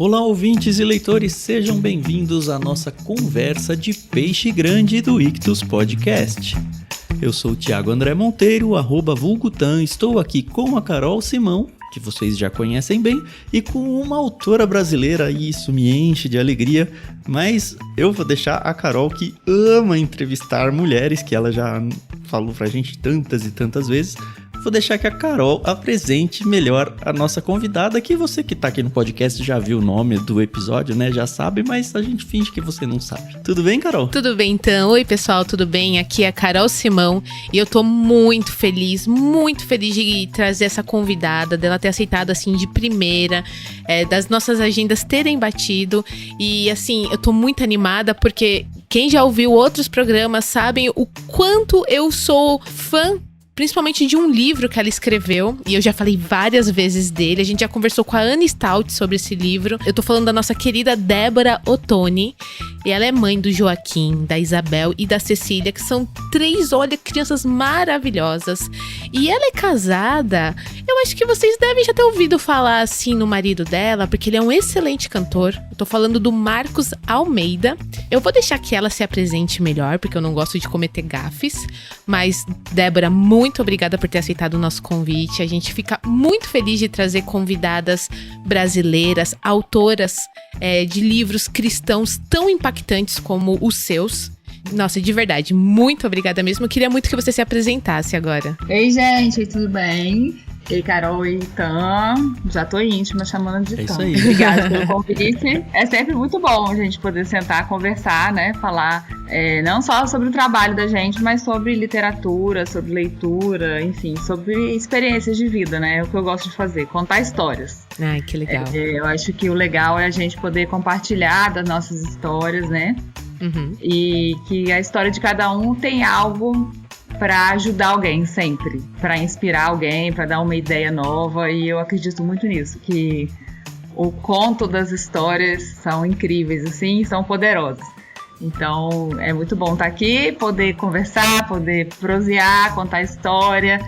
Olá, ouvintes e leitores, sejam bem-vindos à nossa conversa de peixe grande do Ictus Podcast. Eu sou o Thiago André Monteiro, @vulgutan, estou aqui com a Carol Simão, que vocês já conhecem bem, e com uma autora brasileira, e isso me enche de alegria, mas eu vou deixar a Carol, que ama entrevistar mulheres, que ela já falou pra gente tantas e tantas vezes. Vou deixar que a Carol apresente melhor a nossa convidada, que você que tá aqui no podcast já viu o nome do episódio, né? Já sabe, mas a gente finge que você não sabe. Tudo bem, Carol? Tudo bem, então. Oi, pessoal, tudo bem? Aqui é a Carol Simão e eu tô muito feliz de trazer essa convidada, dela ter aceitado, assim, de primeira, das nossas agendas terem batido. E, assim, eu tô muito animada porque quem já ouviu outros programas sabem o quanto eu sou fã, principalmente de um livro que ela escreveu, e eu já falei várias vezes dele. A gente já conversou com a Anne Stout sobre esse livro. Eu tô falando da nossa querida Débora Ottoni, e ela é mãe do Joaquim, da Isabel e da Cecília, que são crianças maravilhosas. E ela é casada, eu acho que vocês devem já ter ouvido falar assim no marido dela, porque ele é um excelente cantor. Eu tô falando do Marcos Almeida. Eu vou deixar que ela se apresente melhor, porque eu não gosto de cometer gafes, mas Débora, muito obrigada por ter aceitado o nosso convite. A gente fica muito feliz de trazer convidadas brasileiras, autoras de livros cristãos tão impactantes como os seus. Nossa, de verdade, muito obrigada mesmo. Eu queria muito que você se apresentasse agora. Ei, gente, tudo bem? Ei, Carol e Tan, já tô íntima chamando de Tan. Isso aí. Obrigada pelo convite. É sempre muito bom a gente poder sentar, conversar, né? Falar não só sobre o trabalho da gente, mas sobre literatura, sobre leitura, enfim, sobre experiências de vida, né? É o que eu gosto de fazer, contar histórias. Ai, que legal. Eu acho que o legal é a gente poder compartilhar das nossas histórias, né? Uhum. E que a história de cada um tem algo para ajudar alguém sempre, para inspirar alguém, para dar uma ideia nova, e eu acredito muito nisso, que o conto das histórias são incríveis, assim, são poderosos. Então é muito bom estar aqui, poder conversar, poder prosear, contar história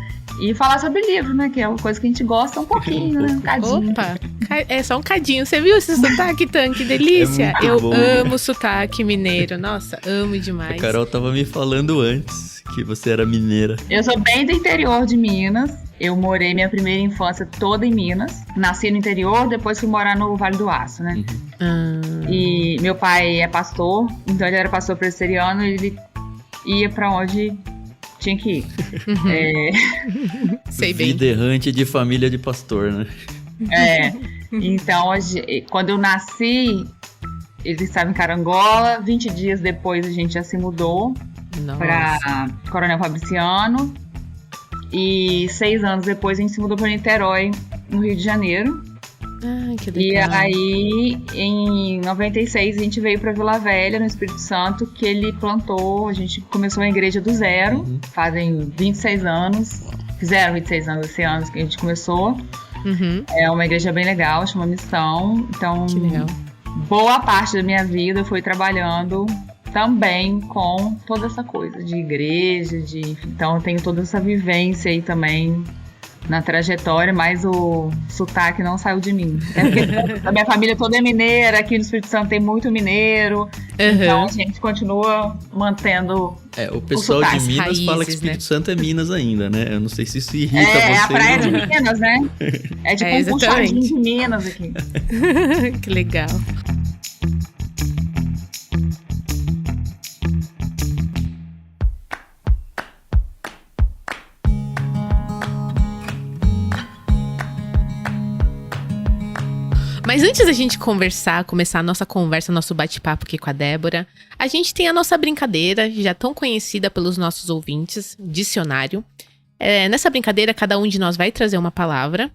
e falar sobre livro, né, que é uma coisa que a gente gosta um pouquinho, né, um cadinho. Opa, é só um cadinho. Você viu esse sotaque, Tan? Que delícia. Eu bom. amo sotaque mineiro. Nossa, amo demais. A Carol tava me falando antes que você era mineira. Eu sou bem do interior de Minas. Eu morei minha primeira infância toda em Minas. Nasci no interior, depois fui morar no Vale do Aço, né? E meu pai é pastor, então ele era pastor presbiteriano e ele ia pra onde tinha que ir. Sei bem. Vida errante de família de pastor, né? Então quando eu nasci, ele estava em Carangola. 20 dias depois a gente já se mudou para Coronel Fabriciano. E 6 anos depois a gente se mudou para Niterói, no Rio de Janeiro. Ah, que legal. E aí, em 96, a gente veio para Vila Velha, no Espírito Santo, que ele plantou. A gente começou a igreja do zero, fazem 26 anos. Fizeram 26 anos esse ano que a gente começou. É uma igreja bem legal, chama Missão. Então, que legal. Boa parte da minha vida eu fui trabalhando também com toda essa coisa de igreja, então eu tenho toda essa vivência aí também na trajetória, mas o sotaque não saiu de mim. A minha família toda é mineira, aqui no Espírito Santo tem muito mineiro, então a gente continua mantendo o pessoal de Minas raízes, fala que Espírito Santo é Minas ainda, né? Eu não sei se isso irrita vocês. É a praia de Minas, né? É tipo um puxadinho de Minas aqui. Que legal. Mas antes da gente começar a nossa conversa, nosso bate-papo aqui com a Débora, a gente tem a nossa brincadeira, já tão conhecida pelos nossos ouvintes, dicionário. Nessa brincadeira, cada um de nós vai trazer uma palavra.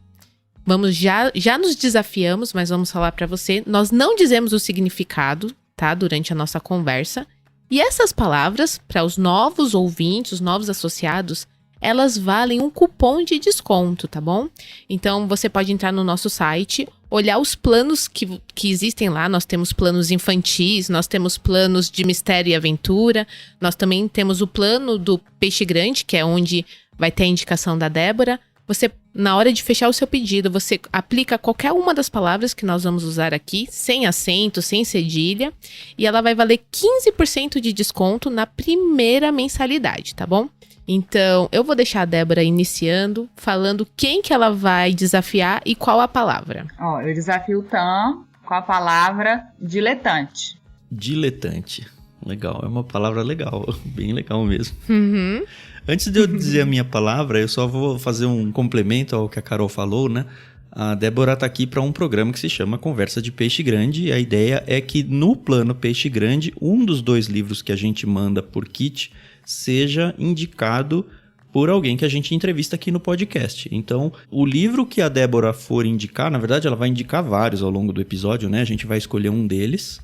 Já nos desafiamos, mas vamos falar pra você. Nós não dizemos o significado, tá? Durante a nossa conversa. E essas palavras, para os novos ouvintes, os novos associados, elas valem um cupom de desconto, tá bom? Então, você pode entrar no nosso site, olhar os planos que existem lá. Nós temos planos infantis, nós temos planos de mistério e aventura. Nós também temos o plano do Peixe Grande, que é onde vai ter a indicação da Débora. Você na hora de fechar o seu pedido, você aplica qualquer uma das palavras que nós vamos usar aqui, sem acento, sem cedilha, e ela vai valer 15% de desconto na primeira mensalidade, tá bom? Então, eu vou deixar a Débora iniciando, falando quem que ela vai desafiar e qual a palavra. Ó, eu desafio o Tan com a palavra diletante. Diletante. Legal, é uma palavra legal, bem legal mesmo. Uhum. Antes de eu dizer a minha palavra, eu só vou fazer um complemento ao que a Carol falou, né? A Débora tá aqui para um programa que se chama Conversa de Peixe Grande, e a ideia é que no plano Peixe Grande, um dos 2 livros que a gente manda por kit seja indicado por alguém que a gente entrevista aqui no podcast. Então, o livro que a Débora for indicar, na verdade ela vai indicar vários ao longo do episódio, né? A gente vai escolher um deles,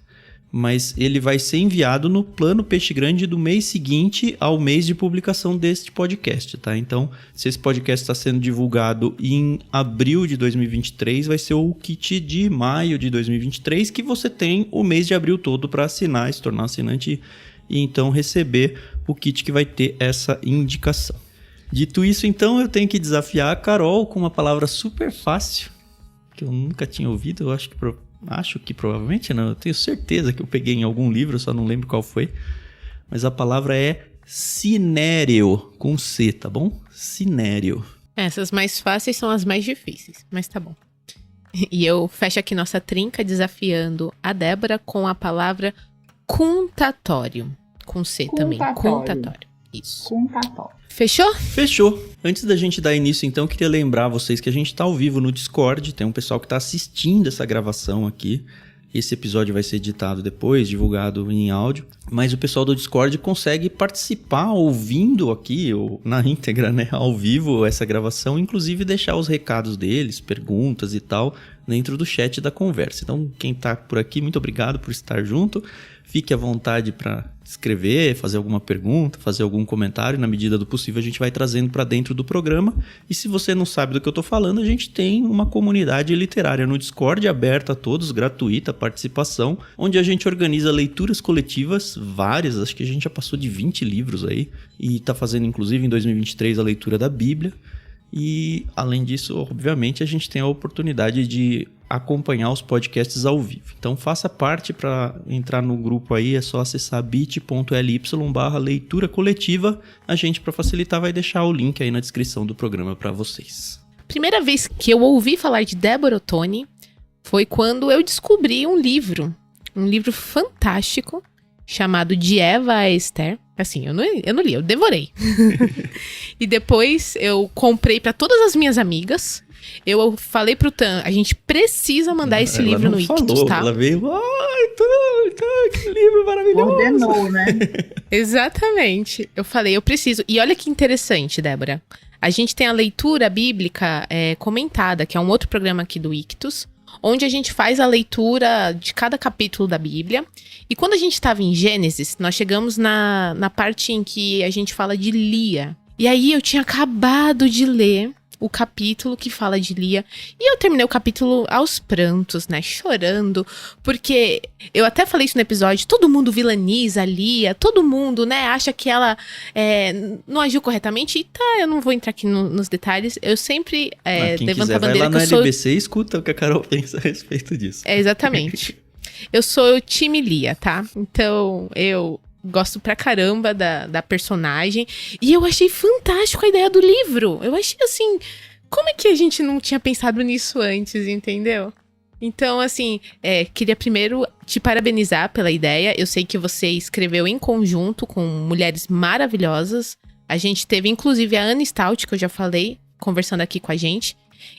mas ele vai ser enviado no plano Peixe Grande do mês seguinte ao mês de publicação deste podcast, tá? Então, se esse podcast está sendo divulgado em abril de 2023, vai ser o kit de maio de 2023, que você tem o mês de abril todo para assinar, se tornar assinante e então receber o kit que vai ter essa indicação. Dito isso, então, eu tenho que desafiar a Carol com uma palavra super fácil, que eu nunca tinha ouvido, eu acho que provavelmente não, eu tenho certeza que eu peguei em algum livro, eu só não lembro qual foi. Mas a palavra é cinério, com C, tá bom? Cinério. Essas mais fáceis são as mais difíceis, mas tá bom. E eu fecho aqui nossa trinca desafiando a Débora com a palavra contatório. Com C também, contatório. Isso. Contatório. Fechou? Fechou. Antes da gente dar início, então, eu queria lembrar vocês que a gente tá ao vivo no Discord. Tem um pessoal que tá assistindo essa gravação aqui. Esse episódio vai ser editado depois, divulgado em áudio. Mas o pessoal do Discord consegue participar ouvindo aqui, ou na íntegra, né, ao vivo, essa gravação. Inclusive deixar os recados deles, perguntas e tal, dentro do chat da conversa. Então, quem tá por aqui, muito obrigado por estar junto. Fique à vontade para escrever, fazer alguma pergunta, fazer algum comentário. Na medida do possível, a gente vai trazendo para dentro do programa. E se você não sabe do que eu estou falando, a gente tem uma comunidade literária no Discord, aberta a todos, gratuita, participação, onde a gente organiza leituras coletivas, várias, acho que a gente já passou de 20 livros aí. E está fazendo, inclusive, em 2023, a leitura da Bíblia. E, além disso, obviamente, a gente tem a oportunidade de acompanhar os podcasts ao vivo. Então, faça parte. Para entrar no grupo aí, é só acessar bit.ly/leitura coletiva. A gente, para facilitar, vai deixar o link aí na descrição do programa para vocês. Primeira vez que eu ouvi falar de Débora Ottoni foi quando eu descobri um livro fantástico, chamado De Eva a Esther. Assim, eu não li, eu devorei. E depois eu comprei para todas as minhas amigas. Eu falei pro Tan, a gente precisa mandar esse livro no Ictus, tá? Ela veio, ai, Tan, que livro maravilhoso. Ordenou, né? Exatamente. Eu falei, eu preciso. E olha que interessante, Débora. A gente tem a leitura bíblica comentada, que é um outro programa aqui do Ictus, onde a gente faz a leitura de cada capítulo da Bíblia. E quando a gente estava em Gênesis, nós chegamos na parte em que a gente fala de Lia. E aí eu tinha acabado de ler o capítulo que fala de Lia. E eu terminei o capítulo aos prantos, né? Chorando. Porque eu até falei isso no episódio. Todo mundo vilaniza a Lia. Todo mundo, né? Acha que ela não agiu corretamente. E tá, eu não vou entrar aqui nos detalhes. Eu sempre levanto a bandeira que eu sou... Vai lá na LBC e escuta o que a Carol pensa a respeito disso. Exatamente. Eu sou o time Lia, tá? Então, eu gosto pra caramba da personagem. E eu achei fantástico a ideia do livro. Eu achei assim... Como é que a gente não tinha pensado nisso antes, entendeu? Então, assim, queria primeiro te parabenizar pela ideia. Eu sei que você escreveu em conjunto com mulheres maravilhosas. A gente teve, inclusive, a Ana Stout, que eu já falei, conversando aqui com a gente.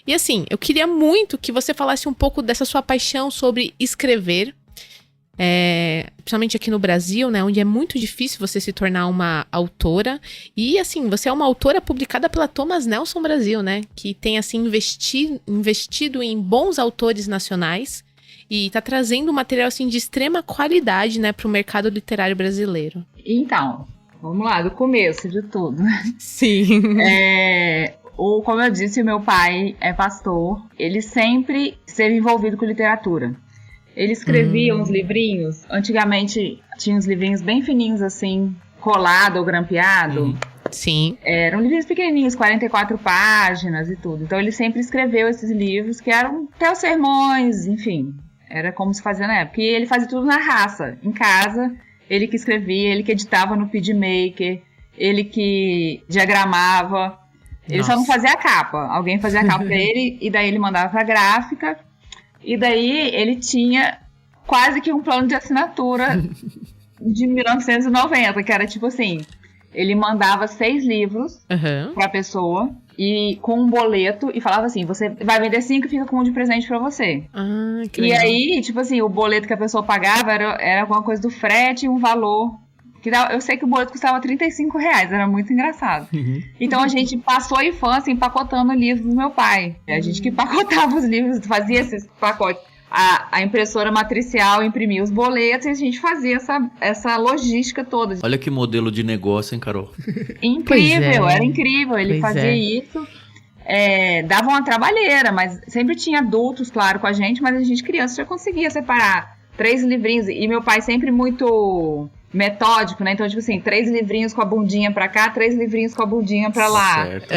E assim, eu queria muito que você falasse um pouco dessa sua paixão sobre escrever. Principalmente aqui no Brasil, né, onde é muito difícil você se tornar uma autora. E assim, você é uma autora publicada pela Thomas Nelson Brasil, né, que tem assim investido em bons autores nacionais e tá trazendo um material assim de extrema qualidade, né, para o mercado literário brasileiro. Então, vamos lá, do começo de tudo. Sim. Como eu disse, meu pai é pastor. Ele sempre esteve envolvido com literatura. Ele escrevia uns livrinhos. Antigamente tinha uns livrinhos bem fininhos assim, colado ou grampeado. Sim. Eram livros pequenininhos, 44 páginas e tudo. Então ele sempre escreveu esses livros que eram até os sermões, enfim. Era como se fazia na época. E ele fazia tudo na raça, em casa. Ele que escrevia, ele que editava no PidMaker, ele que diagramava. Ele só não fazia a capa. Alguém fazia a capa pra ele, e daí ele mandava pra gráfica. E daí ele tinha quase que um plano de assinatura de 1990, que era tipo assim, ele mandava 6 livros pra pessoa, e com um boleto, e falava assim, você vai vender 5 e fica com um de presente pra você. Que legal. E aí, tipo assim, o boleto que a pessoa pagava era alguma coisa do frete e um valor. Eu sei que o boleto custava R$35, era muito engraçado. Então a gente passou a infância empacotando livros do meu pai. A gente que empacotava os livros, fazia esses pacotes. A impressora matricial imprimia os boletos e a gente fazia essa logística toda. Olha que modelo de negócio, hein, Carol? Incrível, era incrível. Ele fazia isso. Dava uma trabalheira, mas sempre tinha adultos, claro, com a gente, mas a gente criança já conseguia separar 3 livrinhos. E meu pai sempre muito metódico, né? Então, tipo assim, 3 livrinhos com a bundinha pra cá, 3 livrinhos com a bundinha pra lá. Certo.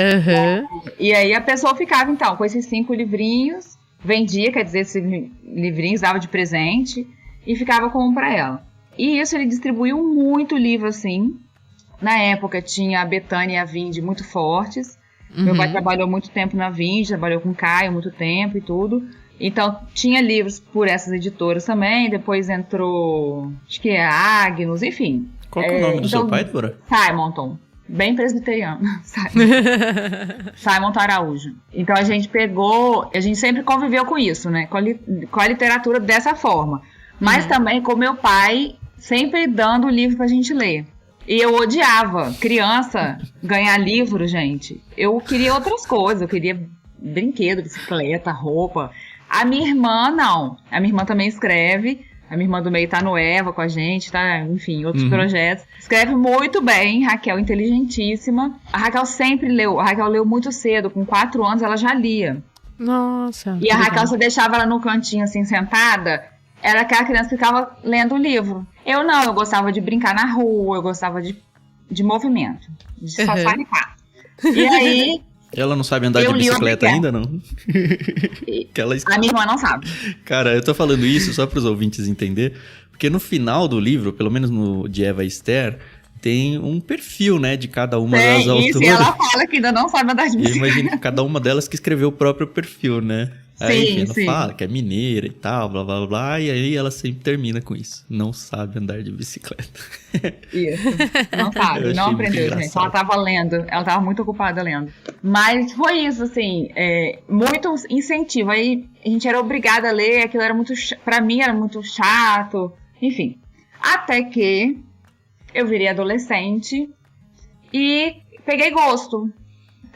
E aí a pessoa ficava, então, com esses 5 livrinhos, vendia, quer dizer, esses livrinhos, dava de presente, e ficava com um pra ela. E isso ele distribuiu muito livro, assim. Na época tinha a Betânia e a Vinde muito fortes. Meu pai trabalhou muito tempo na Vinde, trabalhou com o Caio muito tempo e tudo. Então, tinha livros por essas editoras também. Depois entrou, acho que é Agnus, enfim. Qual que é o nome do seu pai, Débora? Simonton. Bem presbiteriano. Simonton Araújo. Então, a gente sempre conviveu com isso, né? Com a literatura dessa forma. Mas também com meu pai sempre dando o livro pra gente ler. E eu odiava, criança, ganhar livro, gente. Eu queria outras coisas. Eu queria brinquedo, bicicleta, roupa. A minha irmã, não. A minha irmã também escreve. A minha irmã do meio tá no Eva com a gente, tá? Enfim, outros projetos. Escreve muito bem, Raquel, inteligentíssima. A Raquel sempre leu. A Raquel leu muito cedo. Com 4 anos, ela já lia. Nossa. E a Raquel, você deixava ela no cantinho, assim, sentada. Era aquela criança que ficava lendo o livro. Eu não, eu gostava de brincar na rua. Eu gostava de movimento. De sassaricar. E aí... Ela não sabe andar de bicicleta ainda, não? A minha irmã não sabe. Cara, eu tô falando isso só pros ouvintes entenderem, porque no final do livro, pelo menos no de Eva e Esther, tem um perfil, né, de cada uma das autoras. Isso, e ela fala que ainda não sabe andar de bicicleta. Eu imagino que cada uma delas que escreveu o próprio perfil, né? Aí sim. ela fala que é mineira e tal, blá, blá, blá, e aí ela sempre termina com isso. Não sabe andar de bicicleta. Isso, não sabe, não aprendeu, gente. Ela tava lendo, ela tava muito ocupada lendo. Mas foi isso, assim, muito incentivo. Aí a gente era obrigada a ler, aquilo era muito, pra mim era muito chato, enfim. Até que eu virei adolescente e peguei gosto.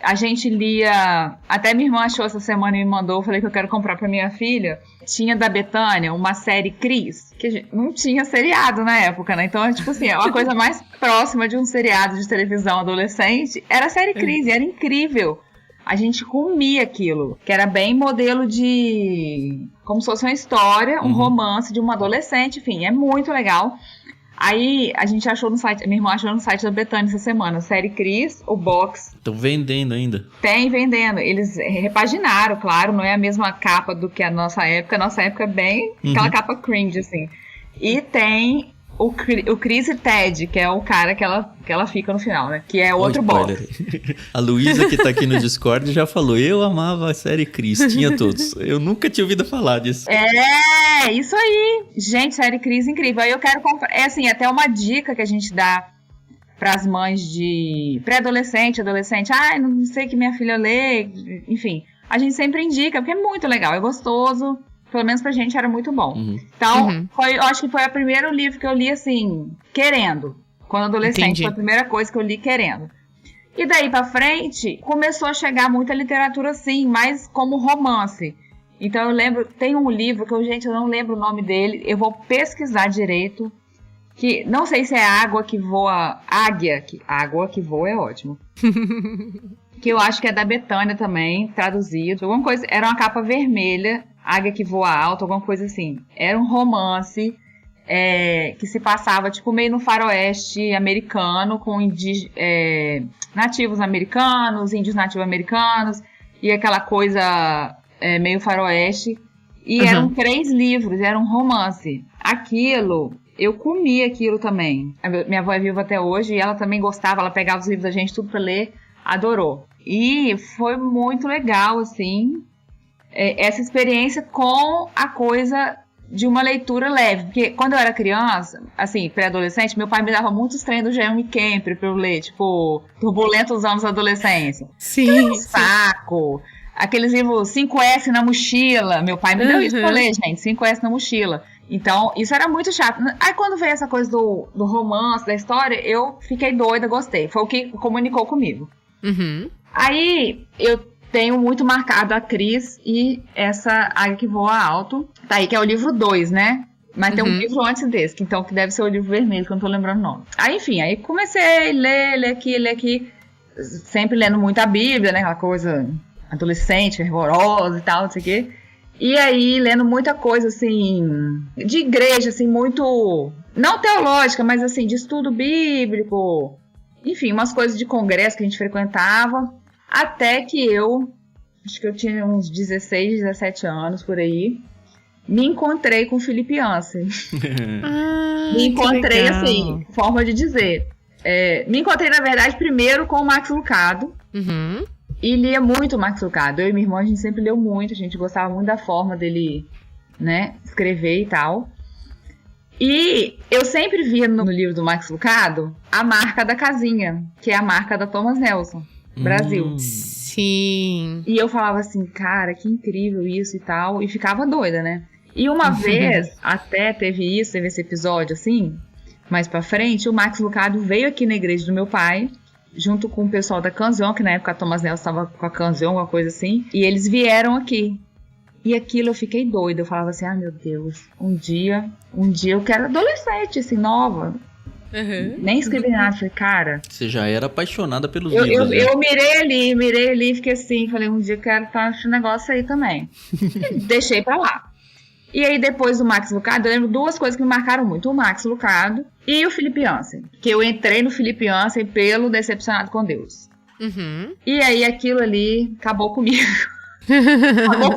A gente lia... Até minha irmã achou essa semana e me mandou. Eu falei que eu quero comprar pra minha filha. Tinha da Betânia uma série Cris, que não tinha seriado na época, né? Então, tipo assim, uma coisa mais próxima de um seriado de televisão adolescente era a série Cris, e era incrível. A gente comia aquilo, que era bem modelo de... como se fosse uma história, um romance de uma adolescente, enfim, é muito legal. Aí a gente achou no site, minha irmã achou no site da Betânia essa semana, série Cris, o box. Estão vendendo ainda. Tem vendendo. Eles repaginaram, claro, não é a mesma capa do que a nossa época. A nossa época é bem aquela capa cringe, assim. E tem o Chris e Ted, que é o cara que ela fica no final, né? Que é outro box. A Luísa, que tá aqui no Discord, já falou, eu amava a série Cris, tinha todos. Eu nunca tinha ouvido falar disso. Isso aí. Gente, série Cris incrível. Aí eu quero comprar. É assim, até uma dica que a gente dá pras mães de pré-adolescente, adolescente. Não sei que minha filha lê. Enfim, a gente sempre indica, porque é muito legal, é gostoso. Pelo menos pra gente era muito bom. Então, eu acho que foi o primeiro livro que eu li, assim, querendo. Quando adolescente, Entendi. foi a primeira coisa que eu li querendo. E daí pra frente, começou a chegar muita literatura, assim, mais como romance. Então eu lembro, tem um livro que eu não lembro o nome dele, eu vou pesquisar direito, que não sei se é Água que Voa, Água que Voa é ótimo. Que eu acho que é da Betânia também, traduzido. Alguma coisa, era uma capa vermelha, Águia que Voa Alto, alguma coisa assim. Era um romance, que se passava tipo meio no faroeste americano, com nativos americanos, índios nativos americanos, e aquela coisa meio faroeste. E eram 3 livros, era um romance. Aquilo, eu comi aquilo também. Minha avó é viva até hoje e ela também gostava, ela pegava os livros da gente tudo pra ler, adorou. E foi muito legal, assim, essa experiência com a coisa de uma leitura leve. Porque quando eu era criança, assim, pré-adolescente, meu pai me dava muitos trem do Jeremy Camp pra eu ler, tipo, Turbulentos Anos da Adolescência. Sim. Saco. Aqueles livros 5S na mochila. Meu pai me deu isso pra ler, gente. 5S na mochila. Então, isso era muito chato. Aí, quando veio essa coisa do romance, da história, eu fiquei doida, gostei. Foi o que comunicou comigo. Aí, eu tenho muito marcado a Cris e essa Águia que Voa Alto. Tá aí, que é o livro 2, né? Mas tem um livro antes desse, que deve ser o livro vermelho, que eu não tô lembrando o nome. Aí, enfim, aí comecei a ler aqui. Sempre lendo muito a Bíblia, né? Aquela coisa adolescente, fervorosa e tal, não sei o quê. E aí, lendo muita coisa, assim, de igreja, assim, muito... Não teológica, mas, assim, de estudo bíblico. Enfim, umas coisas de congresso que a gente frequentava. Até que acho que eu tinha uns 16, 17 anos, por aí, me encontrei com o Felipe Yancey. Me encontrei, assim, forma de dizer. Me encontrei, na verdade, primeiro com o Max Lucado. E lia muito o Max Lucado. Eu e minha irmã, a gente sempre leu muito. A gente gostava muito da forma dele, né, escrever e tal. E eu sempre via no livro do Max Lucado a marca da casinha, que é a marca da Thomas Nelson, Brasil. Sim. E eu falava assim, cara, que incrível isso e tal. E ficava doida, né? E uma vez, até teve esse episódio, assim, mais pra frente, o Max Lucado veio aqui na igreja do meu pai, junto com o pessoal da Canzion, que na época a Thomas Nelson estava com a Canzion, uma coisa assim, e eles vieram aqui. E aquilo eu fiquei doida, eu falava assim, meu Deus, um dia eu quero adolescente, assim, nova. Nem escrevi nada, falei, cara... Você já era apaixonada pelos livros, né? Eu mirei ali, fiquei assim, falei, um dia eu quero estar nesse negócio aí também. E deixei pra lá. E aí, depois do Max Lucado, eu lembro 2 coisas que me marcaram muito. O Max Lucado e o Felipe Yancey. Que eu entrei no Felipe Yancey pelo Decepcionado com Deus. E aí, aquilo ali acabou comigo. Acabou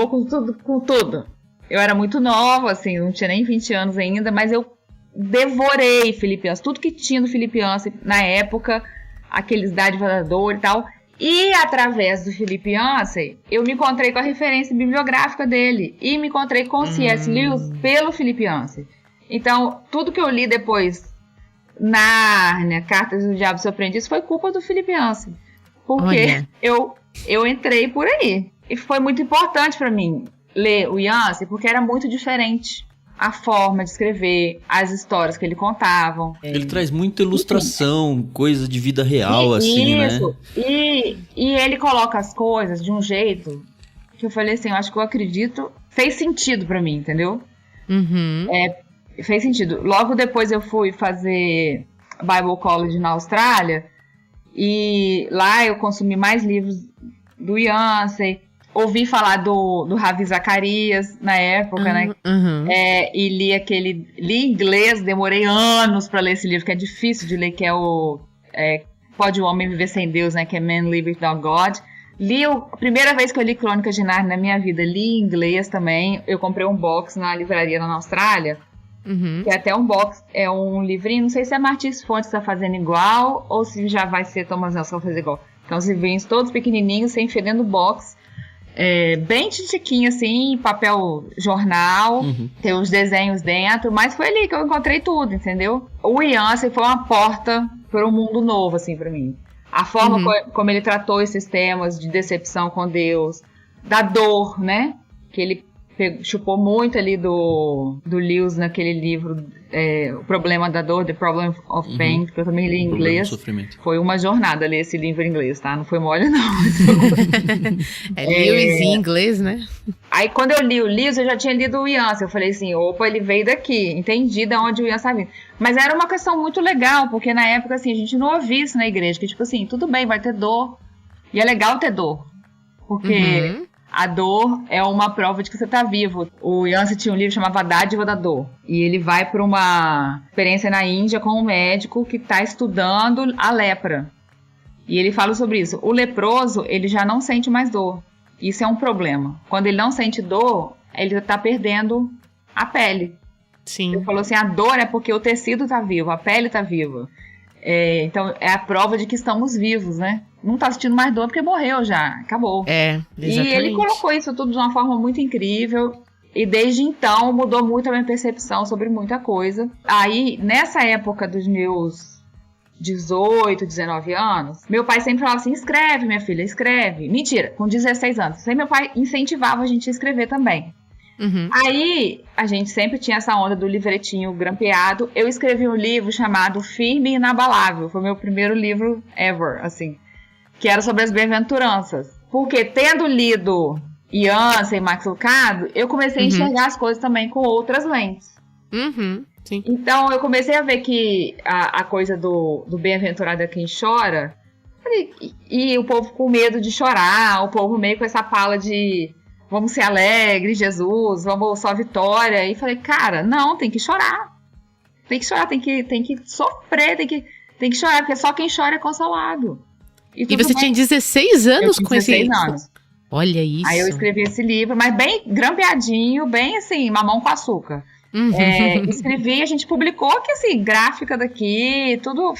com tudo. Eu era muito nova, assim, não tinha nem 20 anos ainda, mas eu devorei Felipe Yancey. Tudo que tinha do Felipe Yancey na época, aqueles Dádiva da Dor e tal... E através do Felipe Yancey, eu me encontrei com a referência bibliográfica dele. E me encontrei com o C.S. Lewis pelo Felipe Yancey. Então, tudo que eu li depois, Nárnia, Cartas do Diabo e Seu Aprendiz, foi culpa do Felipe Yancey. Porque eu entrei por aí. E foi muito importante para mim ler o Yancey, porque era muito diferente. A forma de escrever, as histórias que ele contava. Ele traz muita ilustração, coisa de vida real, assim, isso. Né? E ele coloca as coisas de um jeito que eu falei assim, eu acho que eu acredito, fez sentido pra mim, entendeu? Fez sentido. Logo depois eu fui fazer Bible College na Austrália, e lá eu consumi mais livros do Yancey. Ouvi falar do Ravi Zacarias na época, né? E li em inglês, demorei anos para ler esse livro, que é difícil de ler, que é Pode o Homem Viver Sem Deus, né? Que é Man Live Without God. A primeira vez que eu li Crônicas de Nárnia na minha vida, li em inglês também. Eu comprei um box na livraria lá na Austrália, que é até um box, é um livrinho, não sei se é Martins Fontes que tá fazendo igual, ou se já vai ser Thomas Nelson que vai fazer igual. Então os livrinhos todos pequenininhos, sem fedendo box. Bem titiquinho assim, papel jornal, tem os desenhos dentro, mas foi ali que eu encontrei tudo, entendeu? O Yancey foi uma porta para um mundo novo, assim, para mim. A forma como ele tratou esses temas de decepção com Deus, da dor, né? Que ele chupou muito ali do Lewis naquele livro, O Problema da Dor, The Problem of Pain, que eu também li em inglês. Foi uma jornada ler esse livro em inglês, tá? Não foi mole, não. Lewis em inglês, né? Aí quando eu li o Lewis, eu já tinha lido o Yancey. Eu falei assim, opa, ele veio daqui. Entendi de onde o Yancey tá vindo. Mas era uma questão muito legal, porque na época, assim, a gente não ouvia isso na igreja. Que tipo assim, tudo bem, vai ter dor. E é legal ter dor. Porque a dor é uma prova de que você tá vivo. O Yancey tinha um livro que chamava Dádiva da Dor. E ele vai para uma experiência na Índia com um médico que tá estudando a lepra. E ele fala sobre isso. O leproso, ele já não sente mais dor. Isso é um problema. Quando ele não sente dor, ele tá perdendo a pele. Sim. Ele falou assim, a dor é porque o tecido tá vivo, a pele tá viva. Então, é a prova de que estamos vivos, né? Não tá sentindo mais dor porque morreu já, acabou. Exatamente. E ele colocou isso tudo de uma forma muito incrível. E desde então, mudou muito a minha percepção sobre muita coisa. Aí, nessa época dos meus 18, 19 anos, meu pai sempre falava assim, escreve, minha filha, escreve. Mentira, com 16 anos. Sempre meu pai incentivava a gente a escrever também. Uhum. Aí, a gente sempre tinha essa onda do livretinho grampeado. Eu escrevi um livro chamado Firme e Inabalável. Foi meu primeiro livro ever, assim. Que era sobre as bem-aventuranças. Porque, tendo lido Yancey e Max Lucado, eu comecei a enxergar as coisas também com outras lentes. Uhum. Sim. Então, eu comecei a ver que a coisa do bem-aventurado é quem chora. E o povo com medo de chorar, o povo meio com essa pala de... Vamos ser alegres, Jesus, vamos só vitória. E falei, cara, não, tem que chorar. Tem que chorar, tem que sofrer, tem que chorar, porque só quem chora é consolado. E você tinha 16 anos com 16 esse... anos. Olha isso. Aí eu escrevi esse livro, mas bem grampeadinho, bem assim, mamão com açúcar. Uhum. Escrevi, a gente publicou que assim, gráfica daqui, tudo...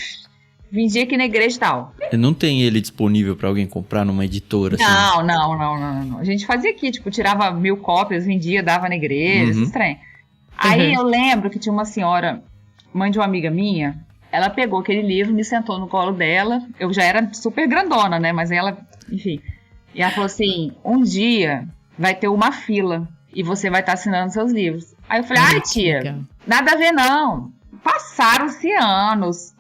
Vendia aqui na igreja e tal. Não tem ele disponível pra alguém comprar numa editora? Assim? Não. A gente fazia aqui, tipo, tirava 1000 cópias, vendia, dava na igreja, esses trem. Aí eu lembro que tinha uma senhora, mãe de uma amiga minha, ela pegou aquele livro, me sentou no colo dela, eu já era super grandona, né, mas ela, enfim. E ela falou assim, um dia vai ter uma fila e você vai estar assinando seus livros. Aí eu falei, ai tia, nada a ver não. Passaram-se anos,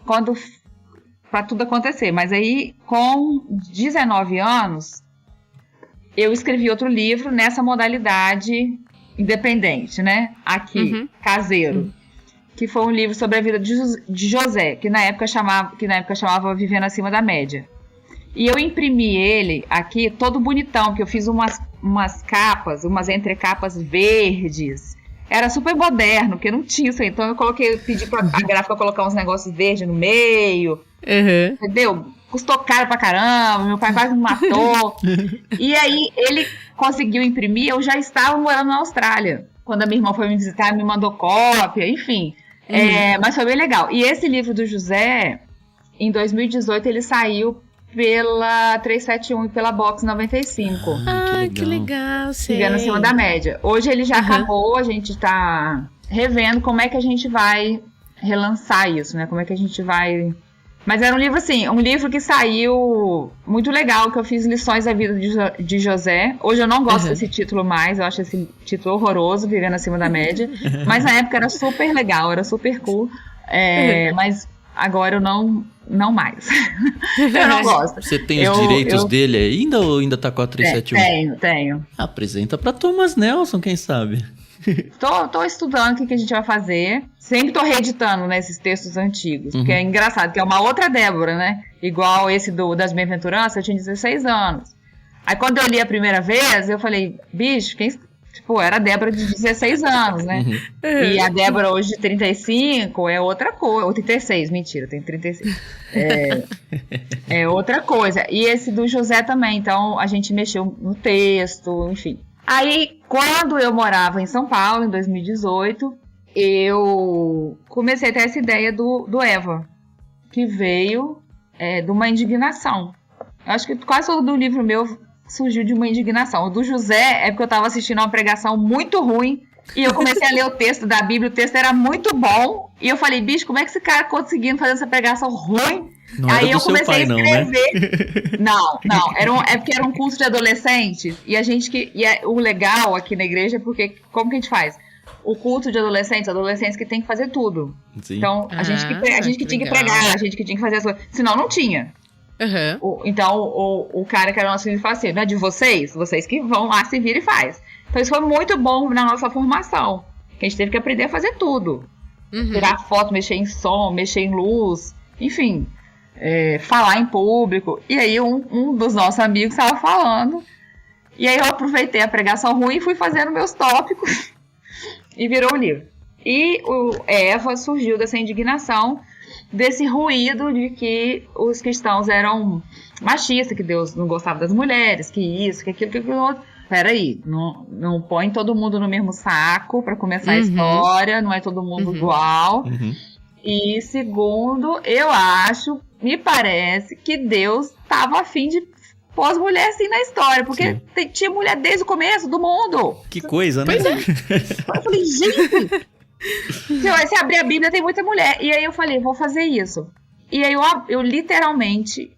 pra tudo acontecer, mas aí com 19 anos eu escrevi outro livro nessa modalidade independente, né, aqui, caseiro, que foi um livro sobre a vida de José, que na época chamava Vivendo Acima da Média, e eu imprimi ele aqui todo bonitão, porque eu fiz umas capas, umas entrecapas verdes. Era super moderno, porque não tinha isso aí. Então eu pedi pra a gráfica colocar uns negócios verdes no meio. Entendeu? Custou caro pra caramba, meu pai quase me matou. E aí ele conseguiu imprimir, eu já estava morando na Austrália. Quando a minha irmã foi me visitar, me mandou cópia, enfim. Mas foi bem legal. E esse livro do José, em 2018, ele saiu pela 371 e pela Box 95. Que legal, sei. Vivendo Acima da Média. Hoje ele já acabou, a gente tá revendo como é que a gente vai relançar isso, né? Como é que a gente vai... Mas era um livro assim, um livro que saiu muito legal, que eu fiz lições da vida de José. Hoje eu não gosto desse título mais, eu acho esse título horroroso, Vivendo Acima da Média. Mas na época era super legal, era super cool. Mas agora eu não mais. Eu não gosto. Você tem os direitos dele ainda ou ainda tá com a 371? Tenho. Apresenta pra Thomas Nelson, quem sabe? Tô estudando o que a gente vai fazer. Sempre tô reeditando, né, esses textos antigos. Porque é engraçado, que é uma outra Débora, né? Igual esse das Bem-aventuranças, eu tinha 16 anos. Aí quando eu li a primeira vez, eu falei, bicho, tipo, era a Débora de 16 anos, né? E a Débora hoje de 35 é outra coisa. Ou 36, mentira, tem 36. É outra coisa. E esse do José também, então a gente mexeu no texto, enfim. Aí, quando eu morava em São Paulo, em 2018, eu comecei a ter essa ideia do Eva, que veio de uma indignação. Eu acho que quase todo livro meu surgiu de uma indignação. O do José é porque eu estava assistindo uma pregação muito ruim e eu comecei a ler o texto da Bíblia, o texto era muito bom, e eu falei, bicho, como é que esse cara conseguindo fazer essa pregação ruim? Não aí era do eu comecei seu pai, a escrever. Não, é porque era um curso de adolescente, e o legal aqui na igreja é porque, como que a gente faz? O culto de adolescentes que tem que fazer tudo. Sim. Então, a gente que tinha que pregar, a gente que tinha que fazer as coisas, senão não tinha. Então, o cara que era nosso filho fala assim, não é de vocês que vão lá, se vira e faz. Então, isso foi muito bom na nossa formação, que a gente teve que aprender a fazer tudo. Tirar foto, mexer em som, mexer em luz, enfim, falar em público. E aí, um dos nossos amigos estava falando, E aí eu aproveitei a pregação ruim e fui fazendo meus tópicos e virou o livro. E o Eva surgiu dessa indignação, desse ruído de que os cristãos eram machistas, que Deus não gostava das mulheres, que isso, que aquilo, que aquilo outro. Peraí, não põe todo mundo no mesmo saco para começar a história, não é todo mundo igual. E segundo, eu acho, me parece que Deus estava a fim de pôr as mulheres assim na história, porque tinha mulher desde o começo do mundo. Que coisa, né? Pois é. Eu falei, gente, se você abrir a Bíblia tem muita mulher. E aí eu falei, vou fazer isso. E aí eu literalmente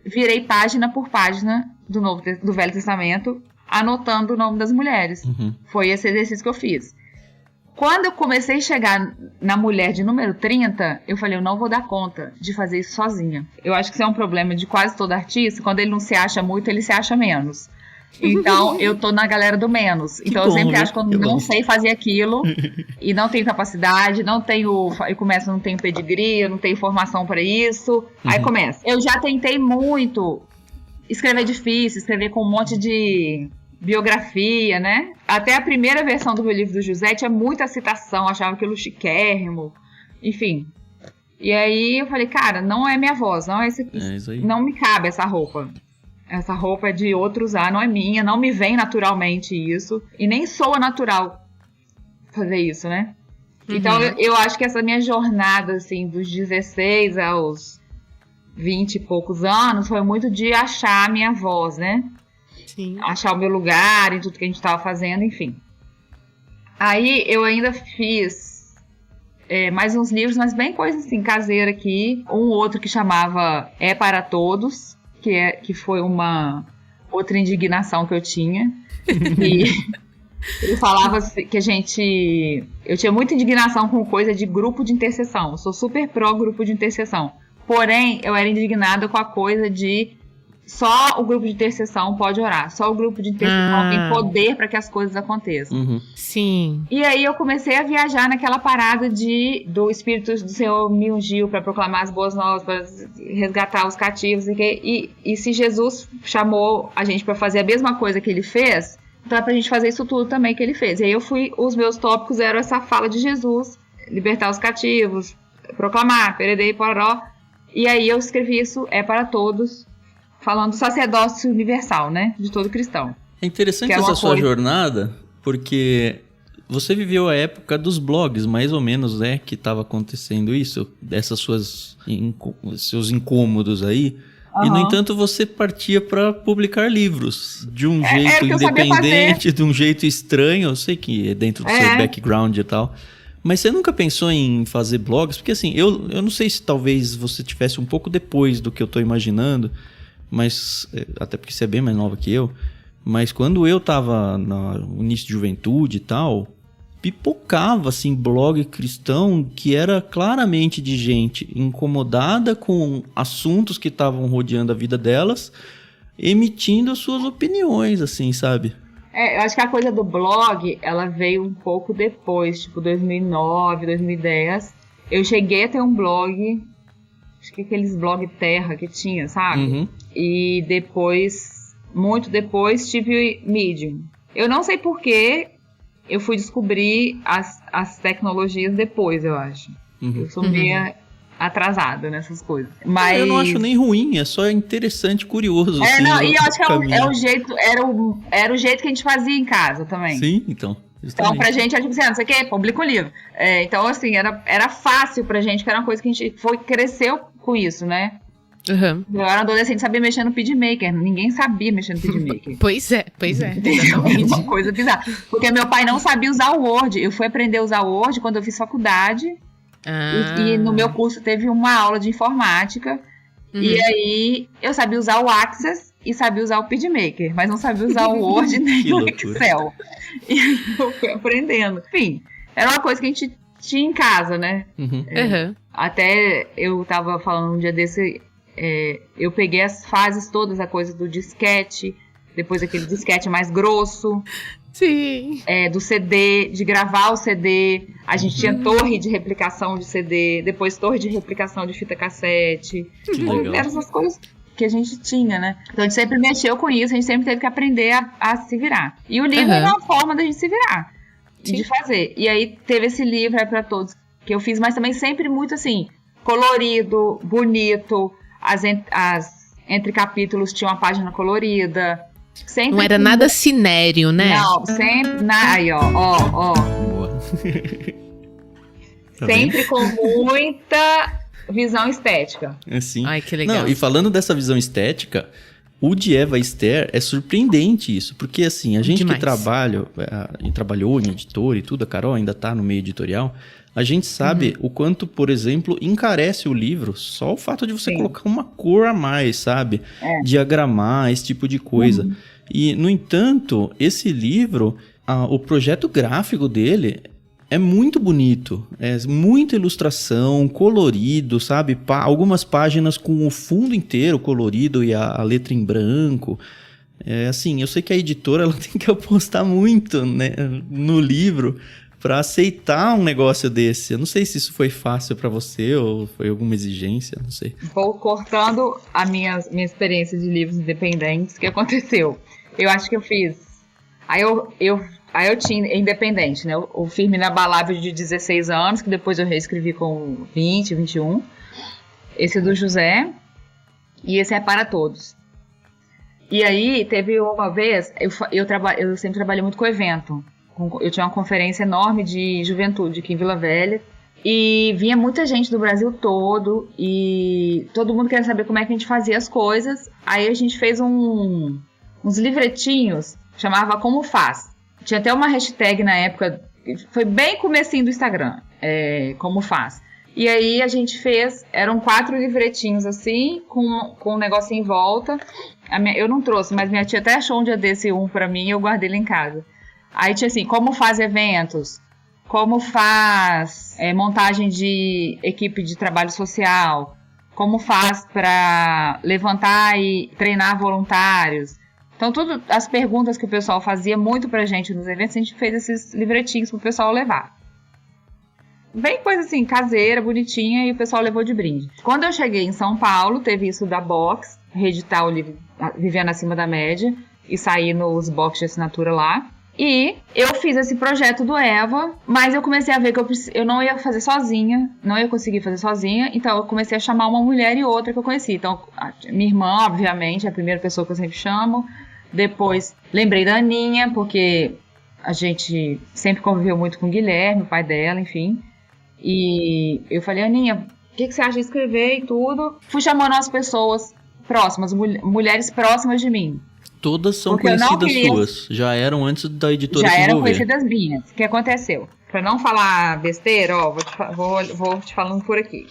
virei página por página do Velho Testamento, anotando o nome das mulheres. Foi esse exercício que eu fiz. Quando eu comecei a chegar na mulher de número 30, eu falei, eu não vou dar conta de fazer isso sozinha. Eu acho que isso é um problema de quase todo artista. Quando ele não se acha muito, ele se acha menos. Então, eu tô na galera do menos. Então, eu sempre acho que eu não sei fazer aquilo e não tenho capacidade, não tenho... Eu começo, não tenho pedigree, eu não tenho formação para isso. Aí começa. Eu já tentei muito escrever difícil, escrever com um monte de biografia, né? Até a primeira versão do meu livro do José tinha muita citação, achava aquilo chiquérrimo, enfim. E aí eu falei, cara, não é minha voz, não é esse aqui, isso aí. não me cabe essa roupa. Essa roupa é de outro usar, não é minha, não me vem naturalmente isso, e nem soa natural fazer isso, né? Então eu acho que essa minha jornada, assim, dos 16 aos 20 e poucos anos, foi muito de achar a minha voz, né? Sim. Achar o meu lugar em tudo que a gente estava fazendo, enfim. Aí eu ainda fiz mais uns livros, mas bem coisa assim, caseira aqui. Um outro que chamava É para Todos, que foi uma outra indignação que eu tinha. E ele falava que eu tinha muita indignação com coisa de grupo de intercessão. Eu sou super pró grupo de intercessão. Porém, eu era indignada com a coisa de só o grupo de intercessão pode orar. Só o grupo de intercessão tem poder para que as coisas aconteçam. Sim. E aí eu comecei a viajar naquela parada do Espírito do Senhor me ungiu para proclamar as boas novas, para resgatar os cativos. E se Jesus chamou a gente para fazer a mesma coisa que ele fez, então é pra gente fazer isso tudo também que ele fez. E aí os meus tópicos eram essa fala de Jesus, libertar os cativos, proclamar, peredei, pororó. E aí eu escrevi isso, É para Todos, falando do sacerdócio universal, né? De todo cristão. É interessante essa sua jornada, porque você viveu a época dos blogs, mais ou menos, né? Que estava acontecendo isso, dessas seus incômodos aí. E, no entanto, você partia para publicar livros de um jeito independente, de um jeito estranho. Eu sei que é dentro do seu background e tal. Mas você nunca pensou em fazer blogs? Porque, assim, eu não sei se talvez você tivesse um pouco depois do que eu tô imaginando, mas até porque você é bem mais nova que eu, mas quando eu tava no início de juventude e tal, pipocava assim blog cristão que era claramente de gente incomodada com assuntos que estavam rodeando a vida delas, emitindo as suas opiniões, assim, sabe? Eu acho que a coisa do blog, ela veio um pouco depois, tipo 2009, 2010. Eu cheguei a ter um blog, acho que aqueles blog terra que tinha, sabe? E depois, muito depois, tive Medium. Eu não sei porquê, eu fui descobrir as tecnologias depois, eu acho. Eu sou meio atrasada nessas coisas. Mas eu não acho nem ruim, é só interessante, curioso. Assim, e eu acho que era o jeito que a gente fazia em casa também. Sim, então. Justamente. Então, pra gente, tipo assim, não sei o que, publica um livro. Então, assim, era fácil pra gente, que era uma coisa que a gente cresceu com isso, né? Eu era adolescente, sabia mexer no PageMaker. Ninguém sabia mexer no PageMaker. Pois é. Uma coisa bizarra. Porque meu pai não sabia usar o Word. Eu fui aprender a usar o Word quando eu fiz faculdade. E no meu curso teve uma aula de informática. E aí eu sabia usar o Access e sabia usar o PageMaker, mas não sabia usar o Word nem o Excel. E aí eu fui aprendendo. Enfim, era uma coisa que a gente tinha em casa, né? Até eu tava falando um dia desse, eu peguei as fases todas, a coisa do disquete, depois aquele disquete mais grosso. Sim. Do CD, de gravar o CD. A gente tinha torre de replicação de CD, depois torre de replicação de fita cassete. Que legal. Eram essas coisas que a gente tinha, né? Então a gente sempre mexeu com isso, a gente sempre teve que aprender a se virar. E o livro era uma forma da gente se virar, de fazer. E aí teve esse livro para todos que eu fiz, mas também sempre muito assim, colorido, bonito, entre capítulos tinha uma página colorida. Sempre não era nada cinério, né? Não, sempre. Aí, ó. Boa. Tá sempre com muita visão estética. Assim. Ai, que legal. Não, e falando dessa visão estética, o de Eva Esther é surpreendente isso, porque assim, a gente Demais. que trabalhou em editor e tudo, a Carol ainda tá no meio editorial, a gente sabe o quanto, por exemplo, encarece o livro só o fato de você colocar uma cor a mais, sabe? Diagramar, esse tipo de coisa. E, no entanto, esse livro, o projeto gráfico dele é muito bonito. É muita ilustração, colorido, sabe? Algumas páginas com o fundo inteiro colorido e a letra em branco. Assim, eu sei que a editora ela tem que apostar muito, né, no livro para aceitar um negócio desse. Eu não sei se isso foi fácil para você ou foi alguma exigência, não sei. Vou cortando a minha experiência de livros independentes. O que aconteceu? Eu acho que eu fiz... Aí eu tinha independente, né? O Firme Inabalável de 16 anos, que depois eu reescrevi com 20, 21. Esse do José. E esse é Para Todos. E aí, teve uma vez... Eu sempre trabalhei muito com evento. Eu tinha uma conferência enorme de juventude aqui em Vila Velha. E vinha muita gente do Brasil todo. E todo mundo queria saber como é que a gente fazia as coisas. Aí a gente fez uns livretinhos. Chamava Como Faz. Tinha até uma hashtag na época. Foi bem comecinho do Instagram. Como Faz. E aí a gente fez... Eram 4 livretinhos assim. Com um negocinho em volta. Eu não trouxe, mas minha tia até achou um dia desse pra mim. E eu guardei ele em casa. Aí tinha assim, como faz eventos, como faz montagem de equipe de trabalho social, como faz para levantar e treinar voluntários. Então, todas as perguntas que o pessoal fazia muito pra gente nos eventos, a gente fez esses livretinhos pro pessoal levar. Bem coisa assim, caseira, bonitinha, e o pessoal levou de brinde. Quando eu cheguei em São Paulo, teve isso da Box, reeditar o livro Vivendo Acima da Média, e sair nos box de assinatura lá. E eu fiz esse projeto do Eva, mas eu comecei a ver que eu não ia fazer sozinha, não ia conseguir fazer sozinha, então eu comecei a chamar uma mulher e outra que eu conheci. Então, minha irmã, obviamente, é a primeira pessoa que eu sempre chamo. Depois, lembrei da Aninha, porque a gente sempre conviveu muito com o Guilherme, o pai dela, enfim. E eu falei, Aninha, o que você acha de escrever e tudo? Fui chamando as pessoas próximas, mulheres próximas de mim. Todas são conhecidas suas. Já eram antes da editora se envolver. Já eram conhecidas minhas. O que aconteceu? Pra não falar besteira, vou te falando por aqui.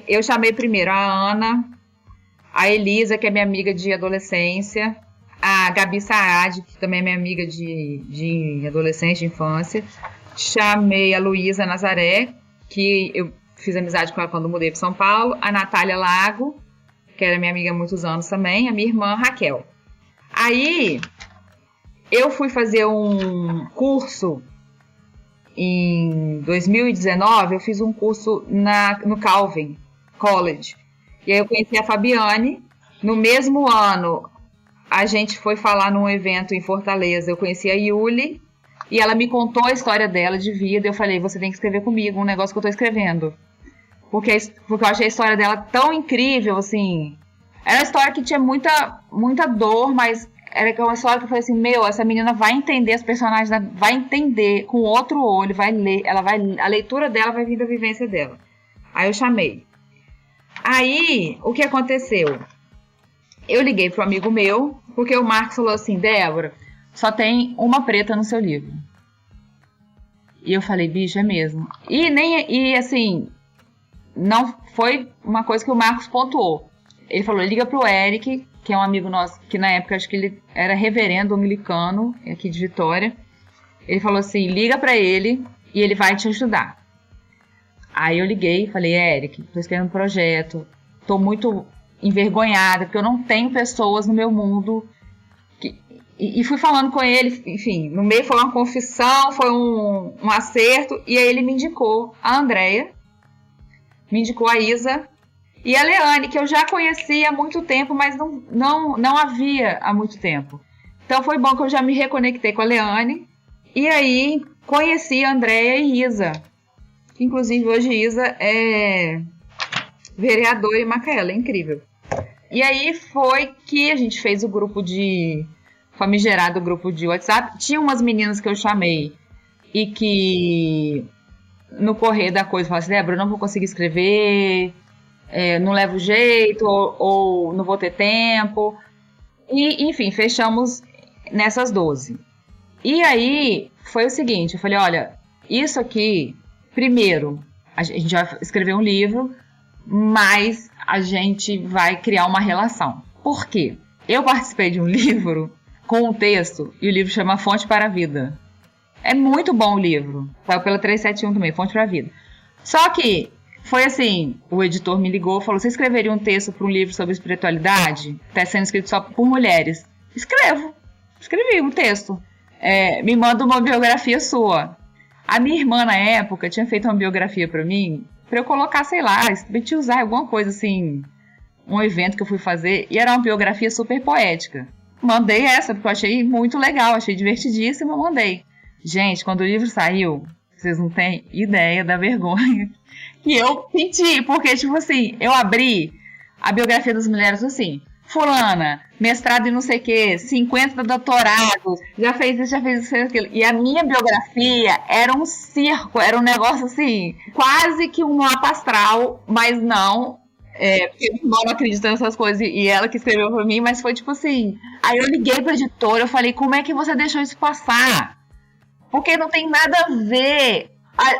Eu chamei primeiro a Ana, a Elisa, que é minha amiga de adolescência, a Gabi Saad, que também é minha amiga de adolescência, de infância. Chamei a Luísa Nazaré, que eu fiz amizade com ela quando mudei para São Paulo. A Natália Lago, que era minha amiga há muitos anos também. A minha irmã Raquel. Aí, eu fui fazer um curso em 2019, eu fiz um curso no Calvin College. E aí eu conheci a Fabiane. No mesmo ano, a gente foi falar num evento em Fortaleza. Eu conheci a Yuli e ela me contou a história dela de vida. Eu falei, você tem que escrever comigo um negócio que eu tô escrevendo. Porque eu achei a história dela tão incrível, assim... Era uma história que tinha muita dor, mas era uma história que eu falei assim, essa menina vai entender as personagens, vai entender com outro olho, vai ler, a leitura dela vai vir da vivência dela. Aí eu chamei. Aí, o que aconteceu? Eu liguei pro amigo meu, porque o Marcos falou assim, Débora, só tem uma preta no seu livro. E eu falei, bicho, é mesmo. E assim, não foi uma coisa que o Marcos pontuou. Ele falou, liga pro Eric, que é um amigo nosso, que na época acho que ele era reverendo anglicano, aqui de Vitória. Ele falou assim, liga pra ele e ele vai te ajudar. Aí eu liguei e falei, Eric, tô escrevendo um projeto, tô muito envergonhada, porque eu não tenho pessoas no meu mundo. E fui falando com ele, enfim, no meio foi uma confissão, foi um acerto, e aí ele me indicou a Andréia, me indicou a Isa. E a Leane, que eu já conhecia há muito tempo, mas não havia há muito tempo. Então foi bom que eu já me reconectei com a Leane. E aí conheci a Andréia e Isa. Inclusive hoje Isa é vereadora em Macaé, ela é incrível. E aí foi que a gente fez o grupo famigerado grupo de WhatsApp. Tinha umas meninas que eu chamei e que no correr da coisa falaram assim, Débora, eu não vou conseguir escrever, não levo jeito, ou não vou ter tempo. E, enfim, fechamos nessas 12. E aí foi o seguinte, eu falei, olha, isso aqui, primeiro, a gente vai escrever um livro, mas a gente vai criar uma relação. Por quê? Eu participei de um livro com um texto, e o livro chama Fonte para a Vida. É muito bom o livro. Saiu pela 371 também, Fonte para a Vida. Só que foi assim, o editor me ligou e falou, você escreveria um texto para um livro sobre espiritualidade? Está sendo escrito só por mulheres. Escrevi um texto. Me manda uma biografia sua. A minha irmã, na época, tinha feito uma biografia para mim, para eu colocar, sei lá, usar alguma coisa assim, um evento que eu fui fazer, e era uma biografia super poética. Mandei essa, porque eu achei muito legal, achei divertidíssima, mandei. Gente, quando o livro saiu, vocês não têm ideia da vergonha que eu senti, porque, tipo assim, eu abri a biografia das mulheres assim, fulana, mestrado em não sei o que, 50 doutorados, já fez isso, aquilo. E a minha biografia era um circo, era um negócio assim, quase que um mapa astral, mas não, porque meu irmão não acredita nessas coisas, e ela que escreveu pra mim, mas foi tipo assim, aí eu liguei pra editora, eu falei, como é que você deixou isso passar? Porque não tem nada a ver.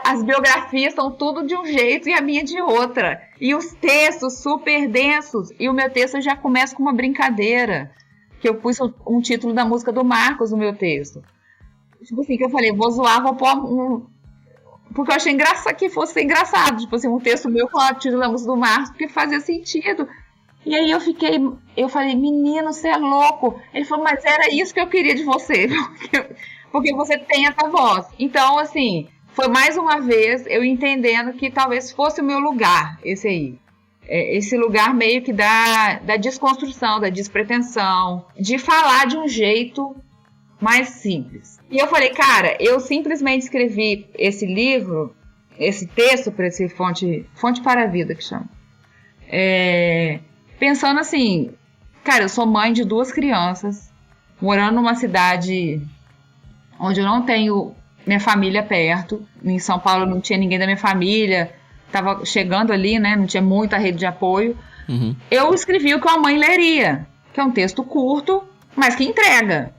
As biografias são tudo de um jeito e a minha de outra. E os textos super densos. E o meu texto já começa com uma brincadeira. Que eu pus um título da música do Marcos no meu texto. Tipo assim, que eu falei, vou zoar, vou pôr porque eu achei que fosse engraçado. Tipo assim, um texto meu com o título da música do Marcos, porque fazia sentido. E aí eu falei, menino, você é louco. Ele falou, mas era isso que eu queria de você. Porque você tem essa voz. Então, assim, foi mais uma vez eu entendendo que talvez fosse o meu lugar, esse aí. Esse lugar meio que da desconstrução, da despretensão, de falar de um jeito mais simples. E eu falei, cara, eu simplesmente escrevi esse livro, esse texto para esse Fonte para a Vida, que chama. Pensando assim, cara, eu sou mãe de 2 crianças, morando numa cidade onde eu não tenho minha família perto. Em São Paulo não tinha ninguém da minha família, tava chegando ali, né? Não tinha muita rede de apoio. Uhum. Eu escrevi o que uma mãe leria, que é um texto curto, mas que entrega.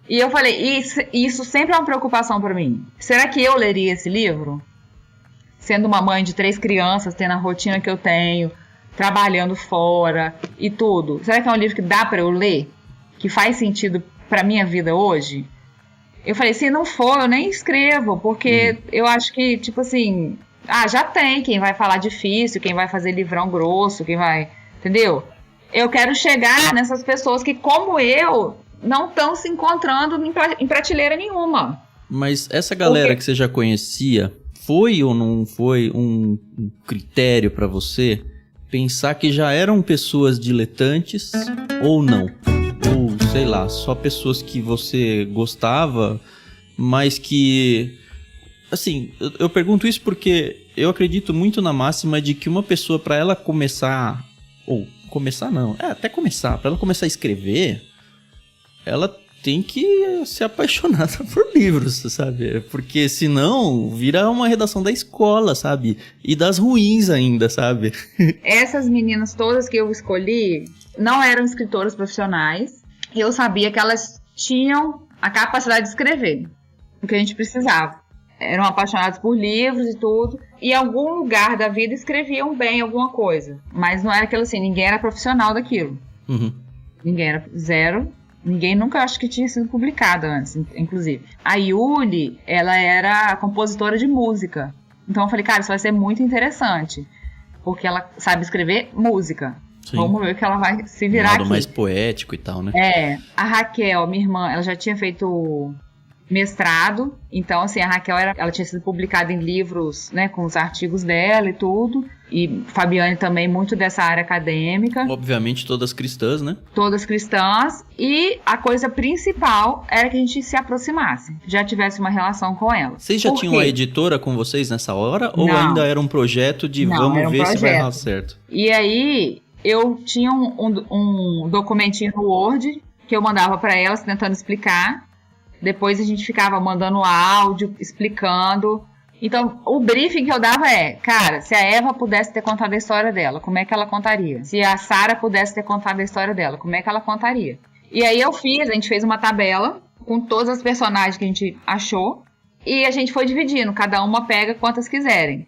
E eu falei, isso sempre é uma preocupação para mim. Será que eu leria esse livro? Sendo uma mãe de 3 crianças, tendo a rotina que eu tenho, trabalhando fora e tudo. Será que é um livro que dá para eu ler? Que faz sentido para minha vida hoje? Eu falei, se não for, eu nem escrevo, porque eu acho que, tipo assim, já tem quem vai falar difícil, quem vai fazer livrão grosso, quem vai, entendeu? Eu quero chegar nessas pessoas que, como eu, não estão se encontrando em prateleira nenhuma. Mas essa galera que você já conhecia, foi ou não foi um critério pra você pensar que já eram pessoas diletantes ou não? Ou, sei lá, só pessoas que você gostava, mas que... Assim, eu pergunto isso porque eu acredito muito na máxima de que uma pessoa, pra ela começar... Ou, começar não, até começar. Pra ela começar a escrever, ela tem que ser apaixonada por livros, sabe? Porque senão vira uma redação da escola, sabe? E das ruins ainda, sabe? Essas meninas todas que eu escolhi não eram escritoras profissionais. Eu sabia que elas tinham a capacidade de escrever o que a gente precisava. Eram apaixonadas por livros e tudo. E em algum lugar da vida escreviam bem alguma coisa. Mas não era aquilo assim, ninguém era profissional daquilo. Uhum. Ninguém era zero. Ninguém nunca, acho que tinha sido publicado antes, inclusive. A Yuli, ela era compositora de música. Então eu falei, cara, isso vai ser muito interessante. Porque ela sabe escrever música. Sim. Vamos ver que ela vai se virar aqui. Mais poético e tal, né? A Raquel, minha irmã, ela já tinha feito mestrado. Então, assim, a Raquel, ela tinha sido publicada em livros, né, com os artigos dela e tudo. E Fabiane também, muito dessa área acadêmica. Obviamente todas cristãs, né? Todas cristãs. E a coisa principal era que a gente se aproximasse, já tivesse uma relação com ela. Vocês já tinham a editora com vocês nessa hora? Ou ainda era um projeto de vamos ver se vai dar certo? E aí, eu tinha um documentinho no Word que eu mandava para elas tentando explicar. Depois a gente ficava mandando áudio, explicando. Então, o briefing que eu dava cara, se a Eva pudesse ter contado a história dela, como é que ela contaria? Se a Sara pudesse ter contado a história dela, como é que ela contaria? E aí a gente fez uma tabela com todas as personagens que a gente achou e a gente foi dividindo, cada uma pega quantas quiserem.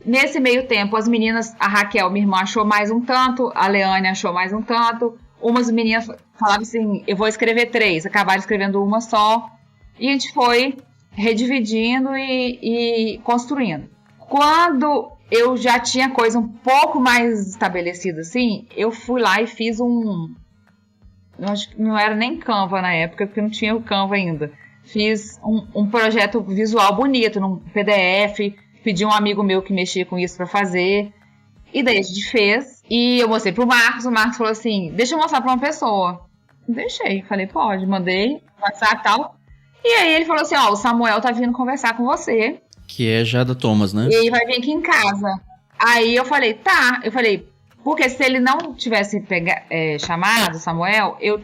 Nesse meio tempo, as meninas, a Raquel, minha irmã, achou mais um tanto, a Leane achou mais um tanto, umas meninas falavam assim, eu vou escrever 3, acabaram escrevendo uma só, e a gente foi redividindo e construindo. Quando eu já tinha coisa um pouco mais estabelecida assim, eu fui lá e fiz não era nem Canva na época, porque não tinha o Canva ainda. Fiz um projeto visual bonito, num PDF, pedi um amigo meu que mexia com isso para fazer, e daí a gente fez, e eu mostrei pro Marcos, o Marcos falou assim, deixa eu mostrar pra uma pessoa. Deixei, falei, pode, mandei, WhatsApp e tal. E aí ele falou assim, o Samuel tá vindo conversar com você. Que é Jada Thomas, né? E ele vai vir aqui em casa. Aí eu falei, tá. Eu falei, porque se ele não tivesse chamado o Samuel, eu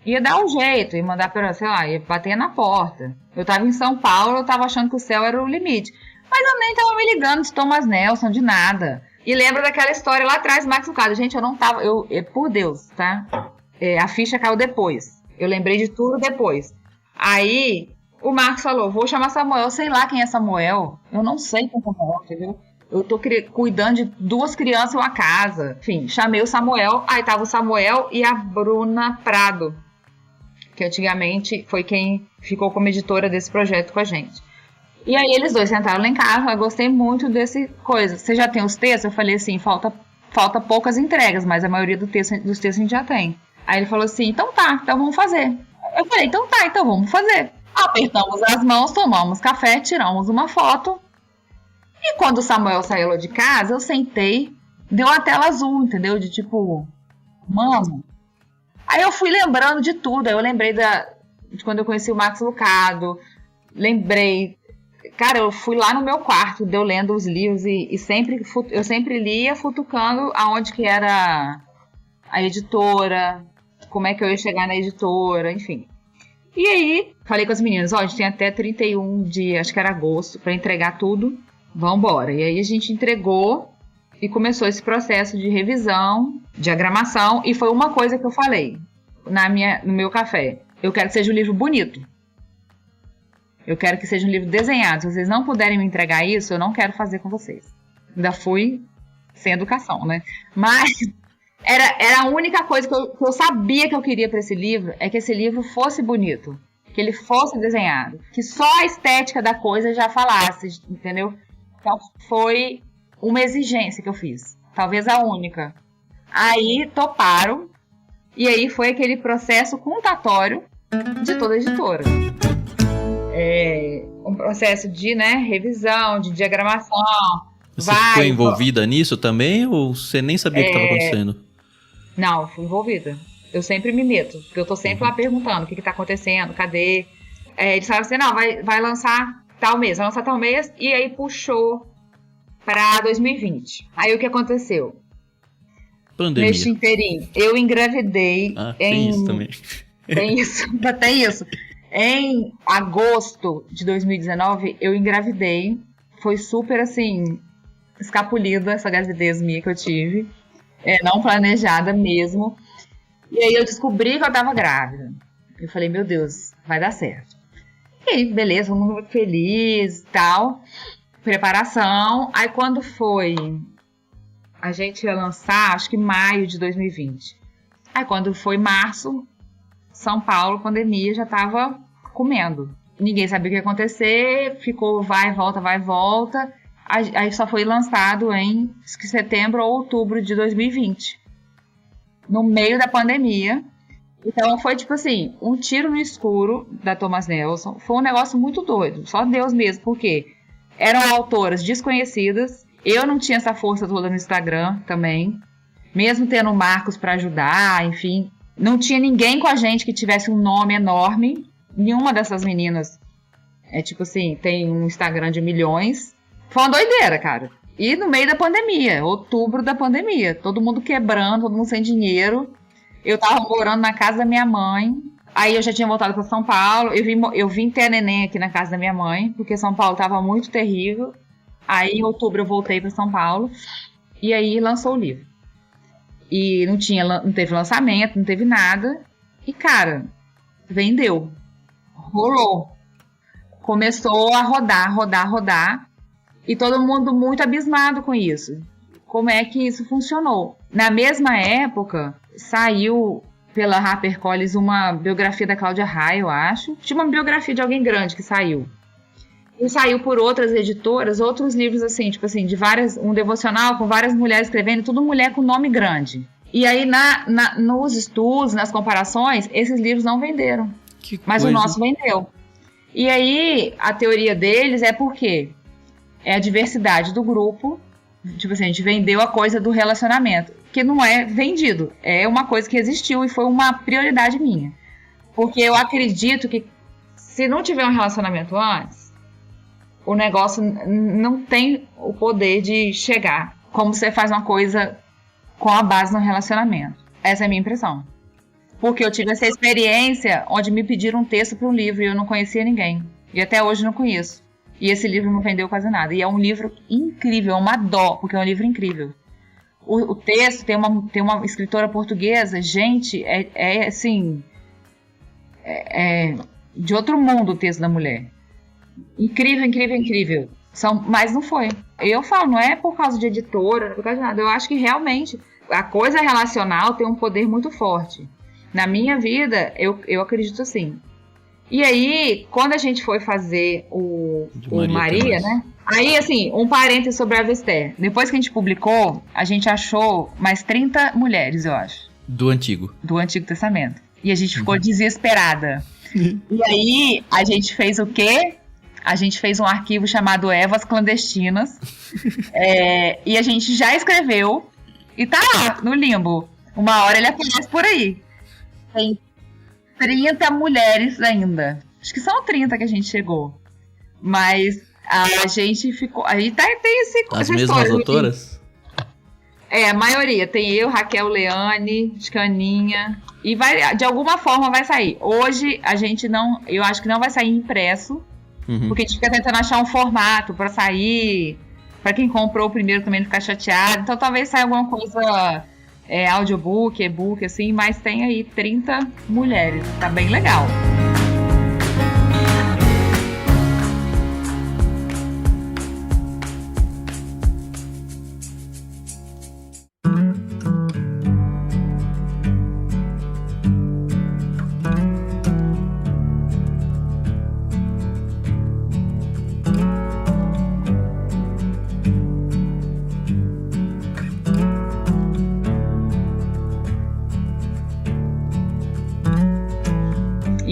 ia dar um jeito, ia mandar pra, sei lá, ia bater na porta. Eu tava em São Paulo, eu tava achando que o céu era o limite. Mas eu nem tava me ligando de Thomas Nelson, de nada. E lembra daquela história lá atrás, Max Lucado. Gente, eu não tava, por Deus, tá? A ficha caiu depois. Eu lembrei de tudo depois. Aí, o Marcos falou, vou chamar Samuel, sei lá quem é Samuel. Eu não sei quem é Samuel, entendeu? Eu tô cuidando de 2 crianças e uma casa. Enfim, chamei o Samuel, aí tava o Samuel e a Bruna Prado, que antigamente foi quem ficou como editora desse projeto com a gente. E aí eles dois sentaram lá em casa, eu gostei muito desse coisa. Você já tem os textos? Eu falei assim, falta poucas entregas, mas a maioria dos textos a gente já tem. Aí ele falou assim, então vamos fazer. Eu falei, então vamos fazer. Apertamos as mãos, tomamos café, tiramos uma foto. E quando o Samuel saiu lá de casa, eu sentei, deu a tela azul, entendeu? De tipo, mano. Aí eu fui lembrando de tudo. Aí eu lembrei de quando eu conheci o Max Lucado. Lembrei. Cara, eu fui lá no meu quarto, deu lendo os livros e eu sempre lia futucando aonde que era a editora, como é que eu ia chegar na editora, enfim. E aí, falei com as meninas, a gente tem até 31 de, acho que era agosto, para entregar tudo, vambora. E aí a gente entregou e começou esse processo de revisão, diagramação, e foi uma coisa que eu falei no meu café. Eu quero que seja um livro bonito. Eu quero que seja um livro desenhado. Se vocês não puderem me entregar isso, eu não quero fazer com vocês. Ainda fui sem educação, né? Mas era a única coisa que eu sabia que eu queria para esse livro, é que esse livro fosse bonito, que ele fosse desenhado, que só a estética da coisa já falasse, entendeu? Então foi uma exigência que eu fiz, talvez a única. Aí toparam, e aí foi aquele processo contatório de toda a editora. Um processo de revisão, de diagramação. Você ficou envolvida nisso também ou você nem sabia o que estava acontecendo? Não, fui envolvida. Eu sempre me meto, porque eu tô sempre lá perguntando o que tá acontecendo, cadê? Eles falaram assim, não, vai lançar tal mês, e aí puxou pra 2020. Aí o que aconteceu? Pandemia. Neste inteirinho, eu engravidei tem isso também. Tem isso. Em agosto de 2019, eu engravidei. Foi super, assim, escapulida essa gravidez minha que eu tive. Não planejada mesmo. E aí eu descobri que eu tava grávida. Eu falei, meu Deus, vai dar certo. E aí, beleza, muito feliz e tal. Preparação. Aí quando foi... A gente ia lançar, acho que maio de 2020. Aí quando foi março... São Paulo, pandemia, já tava comendo. Ninguém sabia o que ia acontecer, ficou vai, volta. Aí só foi lançado em setembro ou outubro de 2020. No meio da pandemia. Então foi tipo assim, um tiro no escuro da Thomas Nelson. Foi um negócio muito doido, só Deus mesmo, porque eram autoras desconhecidas. Eu não tinha essa força toda no Instagram também, mesmo tendo o Marcos pra ajudar, enfim. Não tinha ninguém com a gente que tivesse um nome enorme. Nenhuma dessas meninas, tipo assim, tem um Instagram de milhões. Foi uma doideira, cara. E no meio da pandemia, outubro da pandemia, todo mundo quebrando, todo mundo sem dinheiro. Eu tava morando na casa da minha mãe. Aí eu já tinha voltado pra São Paulo. Eu vim ter a neném aqui na casa da minha mãe, porque São Paulo tava muito terrível. Aí em outubro eu voltei pra São Paulo. E aí lançou o livro. E não teve lançamento, não teve nada. E cara, vendeu. Rolou. Começou a rodar. E todo mundo muito abismado com isso. Como é que isso funcionou? Na mesma época, saiu pela HarperCollins uma biografia da Cláudia Raia, eu acho. Tinha uma biografia de alguém grande que saiu. E saiu por outras editoras, outros livros assim, tipo assim, um devocional com várias mulheres escrevendo, tudo mulher com nome grande. E aí, nos estudos, nas comparações, esses livros não venderam. Mas o nosso vendeu. E aí, a teoria deles é por quê? É a diversidade do grupo. Tipo assim, a gente vendeu a coisa do relacionamento, que não é vendido, é uma coisa que existiu e foi uma prioridade minha. Porque eu acredito que se não tiver um relacionamento antes, o negócio não tem o poder de chegar como você faz uma coisa com a base no relacionamento. Essa é a minha impressão. Porque eu tive essa experiência onde me pediram um texto para um livro e eu não conhecia ninguém. E até hoje não conheço. E esse livro não vendeu quase nada. E é um livro incrível, é uma dó, porque é um livro incrível. O texto tem uma escritora portuguesa, gente, assim, de outro mundo o texto da mulher. Incrível. Mas não foi. Eu falo, não é por causa de editora, não é por causa de nada. Eu acho que realmente a coisa relacional tem um poder muito forte. Na minha vida, eu acredito assim. E aí, quando a gente foi fazer o Maria, né? Aí, assim, um parênteses sobre a Esther. Depois que a gente publicou, a gente achou mais 30 mulheres, eu acho. Do Antigo Testamento. E a gente ficou desesperada. E aí, a gente fez o quê? A gente fez um arquivo chamado Evas Clandestinas. E a gente já escreveu. E tá lá, no limbo. Uma hora ele aparece por aí. Tem 30 mulheres ainda. Acho que são 30 que a gente chegou. Mas a gente ficou... Aí tem as mesmas autoras? A maioria. Tem eu, Raquel, Leane, Aninha. E de alguma forma vai sair. Hoje a gente não... Eu acho que não vai sair impresso. Porque a gente fica tentando achar um formato pra sair. Pra quem comprou o primeiro também não ficar chateado. Então talvez saia alguma coisa... audiobook, e-book, assim, mas tem aí 30 mulheres, tá bem legal.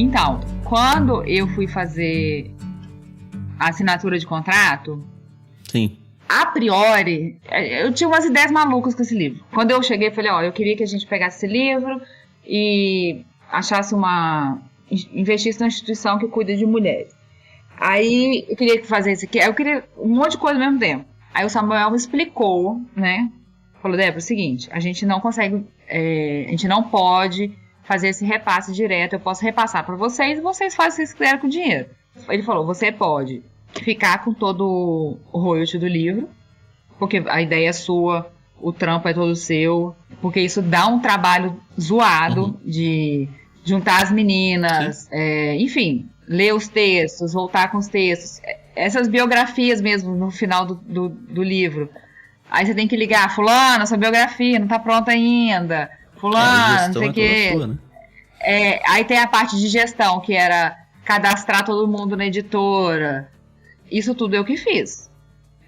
Então, quando eu fui fazer a assinatura de contrato, sim, a priori, eu tinha umas ideias malucas com esse livro. Quando eu cheguei, eu falei, eu queria que a gente pegasse esse livro e achasse investisse numa instituição que cuida de mulheres. Aí, eu queria fazer isso aqui, eu queria um monte de coisa ao mesmo tempo. Aí o Samuel me explicou, né? Falou, Débora, é o seguinte, a gente não consegue, a gente não pode fazer esse repasse direto, eu posso repassar para vocês e vocês fazem o que vocês quiserem com o dinheiro. Ele falou, você pode ficar com todo o royalty do livro, porque a ideia é sua, o trampo é todo seu, porque isso dá um trabalho zoado de juntar as meninas, enfim, ler os textos, voltar com os textos, essas biografias mesmo no final do livro. Aí você tem que ligar, fulano, essa biografia não tá pronta ainda. Fulano, não sei o quê. Né? Aí tem a parte de gestão, que era cadastrar todo mundo na editora. Isso tudo eu que fiz.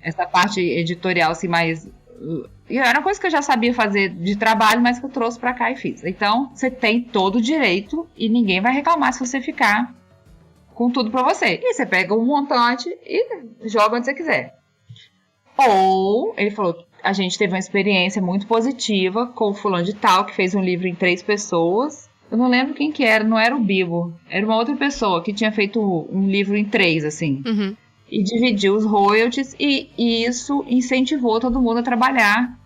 Essa parte editorial, assim, mais E era uma coisa que eu já sabia fazer de trabalho, mas que eu trouxe pra cá e fiz. Então, você tem todo o direito e ninguém vai reclamar se você ficar com tudo pra você. E você pega um montante e joga onde você quiser. Ou, ele falou, a gente teve uma experiência muito positiva com o fulano de tal, que fez um livro em 3 pessoas. Eu não lembro quem que era, não era o Bibo. Era uma outra pessoa que tinha feito um livro em 3, assim. Uhum. E dividiu os royalties e isso incentivou todo mundo a trabalhar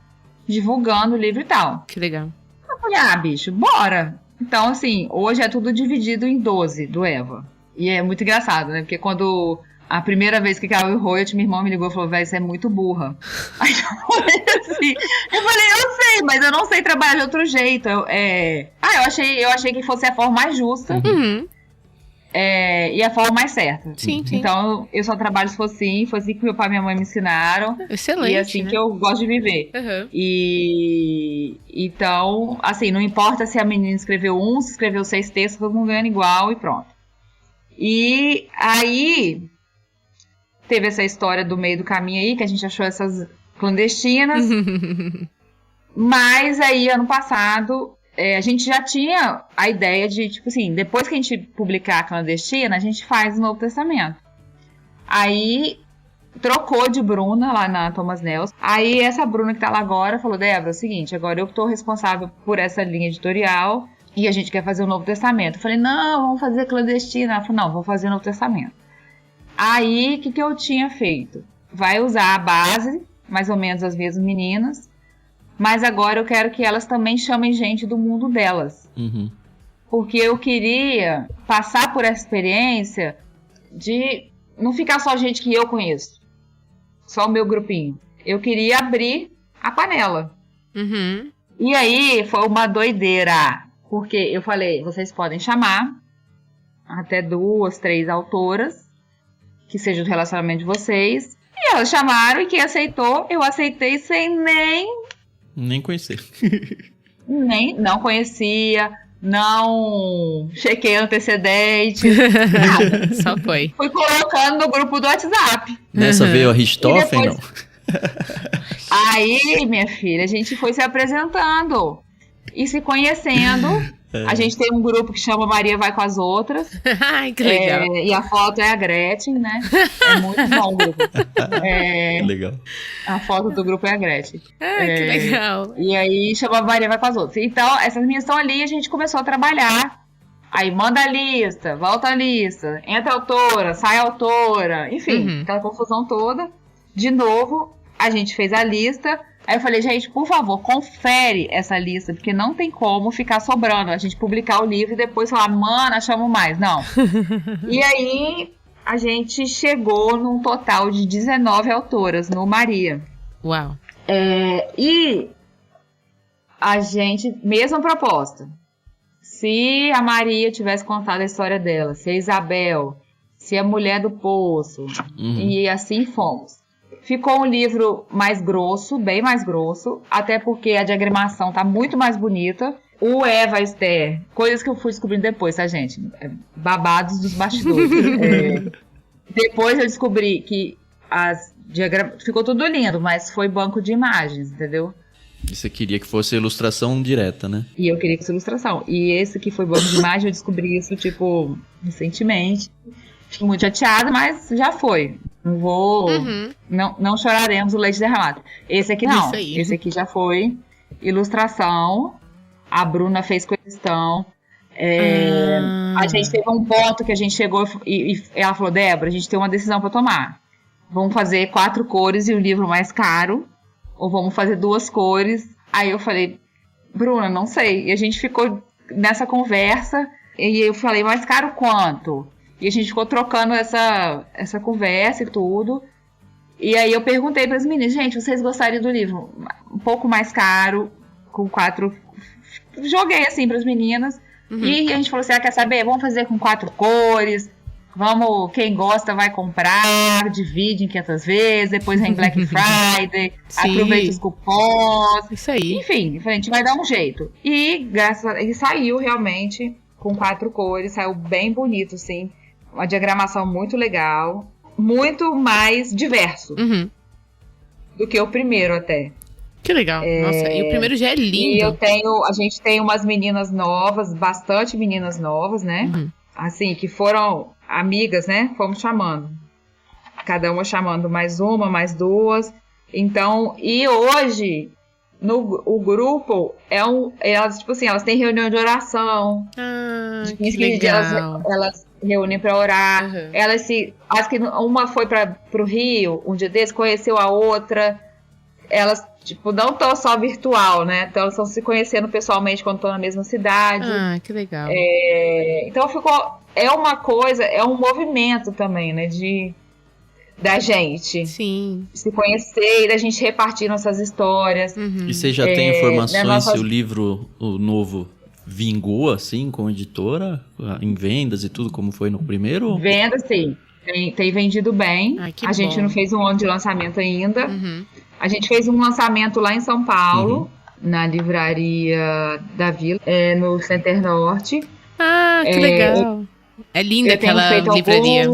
divulgando o livro e tal. Que legal. Eu falei, bicho, bora! Então, assim, hoje é tudo dividido em 12 do Eva. E é muito engraçado, né? Porque quando a primeira vez que caiu o royalties, minha irmã me ligou e falou, velho, você é muito burra. Aí eu falei assim, eu sei, mas eu não sei trabalhar de outro jeito. Eu achei que fosse a forma mais justa. Uhum. E a forma mais certa. Sim. Então, eu só trabalho se for assim. Foi assim que meu pai e minha mãe me ensinaram. Excelente. E assim, né, que eu gosto de viver. Uhum. E então, assim, não importa se a menina escreveu se escreveu 6 textos, todo mundo ganhando igual e pronto. E aí teve essa história do meio do caminho aí, que a gente achou essas clandestinas. Mas aí, ano passado, a gente já tinha a ideia de, tipo assim, depois que a gente publicar a clandestina, a gente faz o Novo Testamento. Aí trocou de Bruna lá na Thomas Nelson. Aí essa Bruna que tá lá agora falou, Débora, é o seguinte, agora eu tô responsável por essa linha editorial e a gente quer fazer o Novo Testamento. Eu falei, não, vamos fazer clandestina. Ela falou, não, vamos fazer o Novo Testamento. Aí, o que eu tinha feito? Vai usar a base, mais ou menos as mesmas meninas, mas agora eu quero que elas também chamem gente do mundo delas. Uhum. Porque eu queria passar por essa experiência de não ficar só gente que eu conheço. Só o meu grupinho. Eu queria abrir a panela. Uhum. E aí foi uma doideira. Porque eu falei, vocês podem chamar até 2, 3 autoras que seja do relacionamento de vocês. E elas chamaram e quem aceitou, eu aceitei sem nem conhecer. Não conhecia, não chequei antecedentes, nada. Só foi. Fui colocando no grupo do WhatsApp. Nessa veio a Richthofen, depois... não? Aí, minha filha, a gente foi se apresentando e se conhecendo. A gente tem um grupo que chama Maria Vai com as Outras. Ai, que legal. E a foto é a Gretchen, né? É muito bom o grupo. Legal. A foto do grupo é a Gretchen. Ai, que legal. E aí chama Maria Vai com as Outras. Então, essas meninas estão ali e a gente começou a trabalhar. Aí manda a lista, volta a lista, entra a autora, sai a autora. Enfim, aquela confusão toda. De novo, a gente fez a lista. Aí eu falei, gente, por favor, confere essa lista, porque não tem como ficar sobrando. A gente publicar o livro e depois falar, mano, achamos mais. Não. E aí, a gente chegou num total de 19 autoras no Maria. Uau. E a gente, mesma proposta. Se a Maria tivesse contado a história dela, se a Isabel, se a Mulher do Poço, e assim fomos. Ficou um livro mais grosso, bem mais grosso, até porque a diagramação tá muito mais bonita. O Eva Esther, coisas que eu fui descobrindo depois, tá, gente? Babados dos bastidores. Depois eu descobri que ficou tudo lindo, mas foi banco de imagens, entendeu? E você queria que fosse ilustração direta, né? E eu queria que fosse ilustração. E esse que foi banco de imagens, eu descobri isso, tipo, recentemente. Fiquei muito chateada, mas já foi. Não vou... Não choraremos o leite derramado. Esse aqui não. Esse aqui já foi ilustração. A Bruna fez questão. A gente teve um ponto que a gente chegou e ela falou, Débora, a gente tem uma decisão para tomar. Vamos fazer 4 cores e o livro mais caro? Ou vamos fazer 2 cores? Aí eu falei, Bruna, não sei. E a gente ficou nessa conversa. E eu falei, mais caro quanto? E a gente ficou trocando essa conversa e tudo. E aí eu perguntei para as meninas, gente, vocês gostariam do livro um pouco mais caro, com 4... Joguei assim para as meninas. E a gente falou assim, quer saber? Vamos fazer com 4 cores. Vamos, quem gosta vai comprar, divide em 500 vezes, depois vem Black Friday, aproveita os cupons. Isso aí. Enfim, a gente vai dar um jeito. E saiu realmente com 4 cores, saiu bem bonito, sim. Uma diagramação muito legal, muito mais diverso do que o primeiro até. Que legal. Nossa, e o primeiro já é lindo. E a gente tem umas meninas novas, bastante meninas novas, né? Uhum. Assim, que foram amigas, né? Fomos chamando. Cada uma chamando mais uma, mais duas. Então, e hoje, o grupo elas, tipo assim, elas têm reunião de oração. Ah, De 15 que dias legal. elas reúnem pra orar. Uhum. Acho que uma foi pro Rio, um dia desses, conheceu a outra. Elas, tipo, não estão só virtual, né? Então, elas estão se conhecendo pessoalmente quando estão na mesma cidade. Ah, que legal. Então, é uma coisa, é um movimento também, né? Da gente Sim. se conhecer e da gente repartir nossas histórias. Uhum. E você já tem informações nossas- se o livro, o novo, vingou, assim, com a editora? Em vendas e tudo, como foi no primeiro? Venda, sim. Tem vendido bem. Ai, que A gente bom. não fez um ano de lançamento ainda. Uhum. A gente fez um lançamento lá em São Paulo, na livraria da Vila, no Center Norte. Ah, que legal. É linda aquela livraria.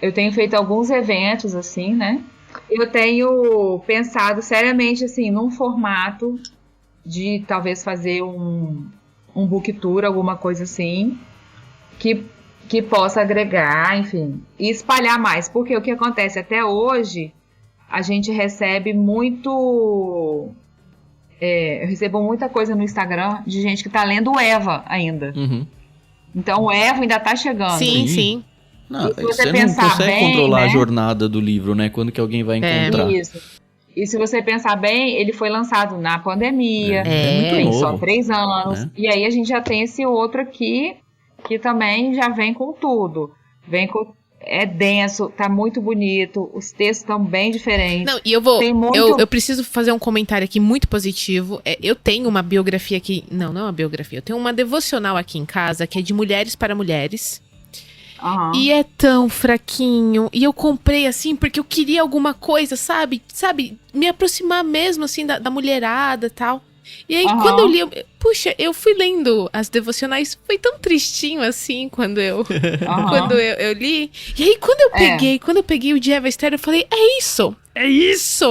Eu tenho feito alguns eventos, assim, né? Eu tenho pensado seriamente, assim, num formato de talvez fazer um book tour, alguma coisa assim, que possa agregar, enfim, e espalhar mais. Porque o que acontece até hoje, a gente recebe muito... eu recebo muita coisa no Instagram de gente que tá lendo o Eva ainda. Uhum. Então o Eva ainda tá chegando. Sim, sim. Não, E se você você não pensar consegue bem, controlar né? a jornada do livro, né? Quando que alguém vai encontrar. Isso. E se você pensar bem, ele foi lançado na pandemia, muito tem novo. só 3 anos. É. E aí a gente já tem esse outro aqui, que também já vem com tudo. É denso, tá muito bonito, os textos estão bem diferentes. Não, e eu vou. Tem muito- Eu preciso fazer um comentário aqui muito positivo. Eu tenho uma biografia aqui. Não é uma biografia. Eu tenho uma devocional aqui em casa que é de mulheres para mulheres. Aham. E é tão fraquinho. E eu comprei assim porque eu queria alguma coisa, sabe? Me aproximar mesmo assim da mulherada e tal. E aí, Aham. quando eu li, eu fui lendo as devocionais, foi tão tristinho assim quando eu Aham. quando eu li. E aí, quando eu peguei o de Eva Esther, eu falei, é isso,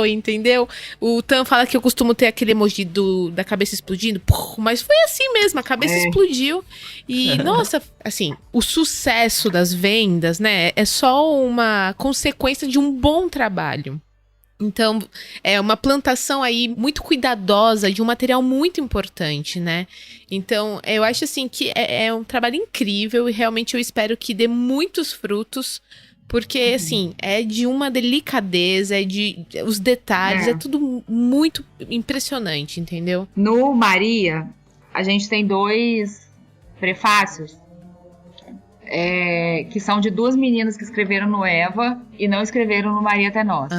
entendeu? O Tan fala que eu costumo ter aquele emoji da cabeça explodindo, mas foi assim mesmo, a cabeça explodiu. E, nossa, assim, o sucesso das vendas, né, é só uma consequência de um bom trabalho. Então, é uma plantação aí muito cuidadosa de um material muito importante, né? Então, eu acho assim que é um trabalho incrível e realmente eu espero que dê muitos frutos, porque, assim, é de uma delicadeza, os detalhes, é tudo muito impressionante, entendeu? No Maria, a gente tem 2 prefácios que são de 2 meninas que escreveram no Eva e não escreveram no Maria Até Nós.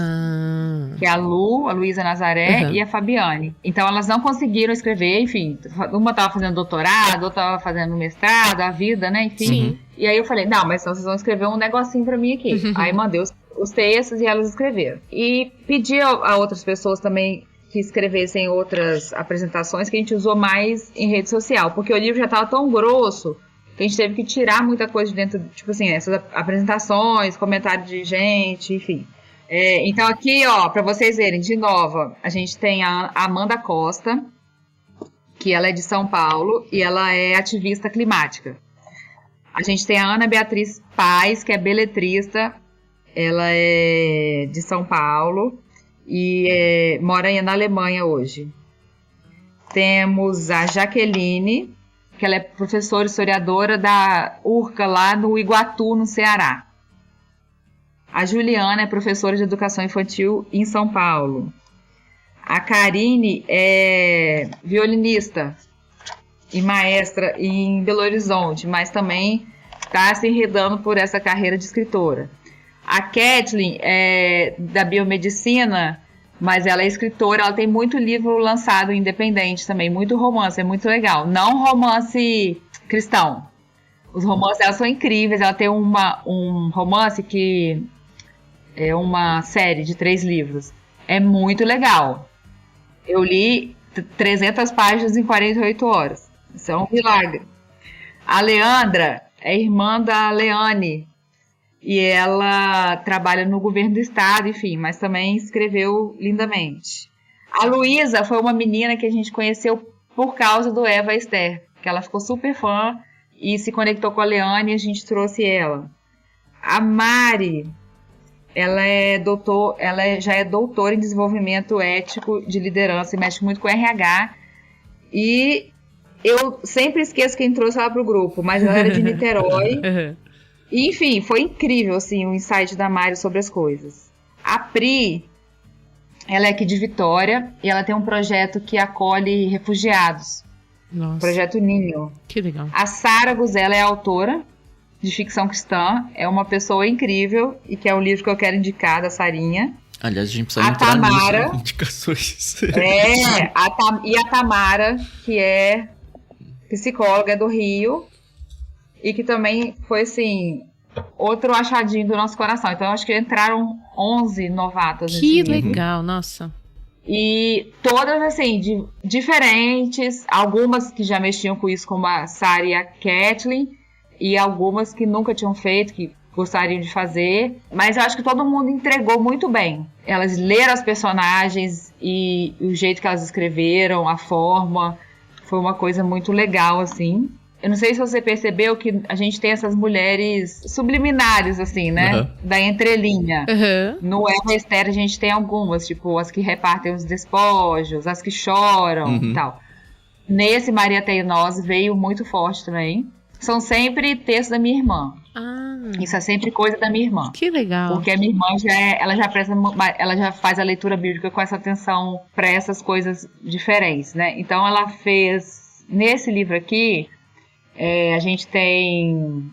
Que é a Luísa Nazaré e a Fabiane. Então elas não conseguiram escrever, enfim, uma estava fazendo doutorado, outra estava fazendo mestrado, a vida, né, enfim. Sim. E aí eu falei, não, mas então vocês vão escrever um negocinho pra mim aqui. Aí mandei os textos e elas escreveram. E pedi a outras pessoas também que escrevessem outras apresentações que a gente usou mais em rede social, porque o livro já estava tão grosso que a gente teve que tirar muita coisa de dentro, tipo assim, essas apresentações, comentário de gente, enfim. Então aqui, ó, pra vocês verem, de novo, a gente tem a Amanda Costa, que ela é de São Paulo e ela é ativista climática. A gente tem a Ana Beatriz Paz, que é beletrista, ela é de São Paulo e mora na Alemanha hoje. Temos a Jaqueline, que ela é professora historiadora da URCA, lá no Iguatu, no Ceará. A Juliana é professora de educação infantil em São Paulo. A Karine é violinista e maestra em Belo Horizonte, mas também está se enredando por essa carreira de escritora. A Kathleen é da biomedicina, mas ela é escritora, ela tem muito livro lançado independente também, muito romance, é muito legal. Não romance cristão. Os romances dela são incríveis, ela tem um romance que é uma série de 3 livros. É muito legal. Eu li 300 páginas em 48 horas. Isso é um milagre. A Leandra é irmã da Leane. E ela trabalha no governo do estado, enfim, mas também escreveu lindamente. A Luísa foi uma menina que a gente conheceu por causa do Eva Esther, que ela ficou super fã e se conectou com a Leane e a gente trouxe ela. A Mari, ela já é doutora em desenvolvimento ético de liderança e mexe muito com RH. E eu sempre esqueço quem trouxe ela pro grupo, mas ela era de Niterói. E, enfim, foi incrível assim, o insight da Mari sobre as coisas. A Pri, ela é aqui de Vitória e ela tem um projeto que acolhe refugiados. Nossa. Projeto Ninho. Que legal. A Sara Guzella é autora de ficção cristã, é uma pessoa incrível e que é o livro que eu quero indicar da Sarinha. Aliás, a gente precisa A entrar Tamara, nisso, indicações. E a Tamara, que é psicóloga do Rio e que também foi, assim, outro achadinho do nosso coração. Então, eu acho que entraram 11 novatas nesse Que livro. legal, nossa. E todas, assim, diferentes, algumas que já mexiam com isso, como a Sara e a Kathleen, e algumas que nunca tinham feito, que gostariam de fazer. Mas eu acho que todo mundo entregou muito bem. Elas leram as personagens e o jeito que elas escreveram, a forma, foi uma coisa muito legal, assim. Eu não sei se você percebeu que a gente tem essas mulheres subliminares, assim, né? Uhum. Da entrelinha. Uhum. No Eva Esther a gente tem algumas, tipo, as que repartem os despojos, as que choram e tal. Nesse Maria Teimosa veio muito forte também. São sempre textos da minha irmã. Isso é sempre coisa da minha irmã. Que legal. Porque a minha irmã ela já faz a leitura bíblica com essa atenção para essas coisas diferentes, né? Então ela fez, nesse livro aqui, a gente tem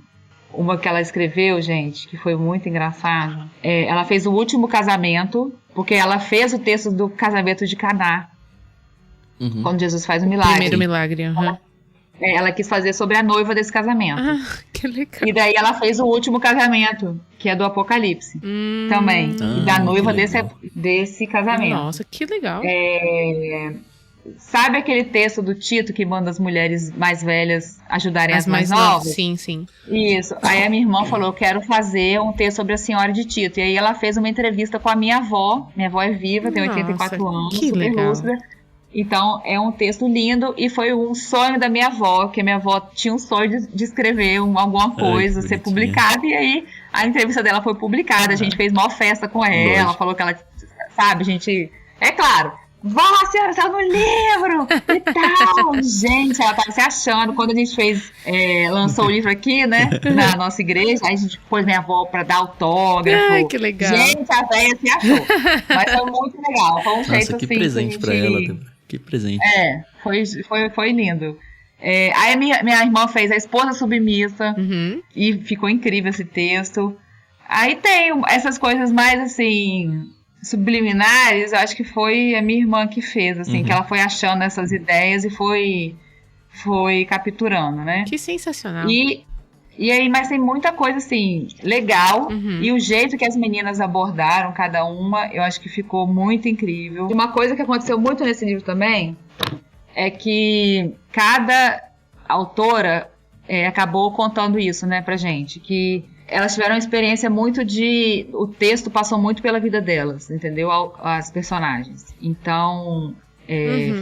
uma que ela escreveu, gente, que foi muito engraçada. Ela fez O Último Casamento, porque ela fez o texto do casamento de Caná, quando Jesus faz o milagre. Primeiro milagre, Ela quis fazer sobre a noiva desse casamento. Que legal. E daí ela fez O Último Casamento, que é do Apocalipse, também. E da noiva desse casamento. Nossa, que legal. Sabe aquele texto do Tito que manda as mulheres mais velhas ajudarem as mais novas? Sim, sim. Isso. Aí a minha irmã falou, eu quero fazer um texto sobre a senhora de Tito. E aí ela fez uma entrevista com a minha avó. Minha avó é viva, tem 84 anos, que super legal. lúcida. Então, é um texto lindo e foi um sonho da minha avó, que a minha avó tinha um sonho de escrever alguma coisa, ser publicada, e aí a entrevista dela foi publicada, a gente fez uma festa com ela, falou que ela, sabe, a gente, é claro, vó, a senhora saiu no livro e tal, gente, ela tava se achando, quando a gente lançou o livro aqui, né, na nossa igreja, aí a gente pôs minha avó pra dar autógrafo. Ai, que legal. Gente, a véia se achou, mas foi muito legal, foi um jeito que assim, presente pra ela, Débora. Que presente. Foi lindo. Aí minha irmã fez A Esposa Submissa e ficou incrível esse texto. Aí tem essas coisas mais assim subliminares, eu acho que foi a minha irmã que fez, assim, que ela foi achando essas ideias e foi capturando, né? Que sensacional. E aí, mas tem muita coisa, assim, legal. E o jeito que as meninas abordaram cada uma, eu acho que ficou muito incrível. Uma coisa que aconteceu muito nesse livro também é que cada autora acabou contando isso, né, pra gente. Que elas tiveram uma experiência muito o texto passou muito pela vida delas, entendeu? As personagens. Então,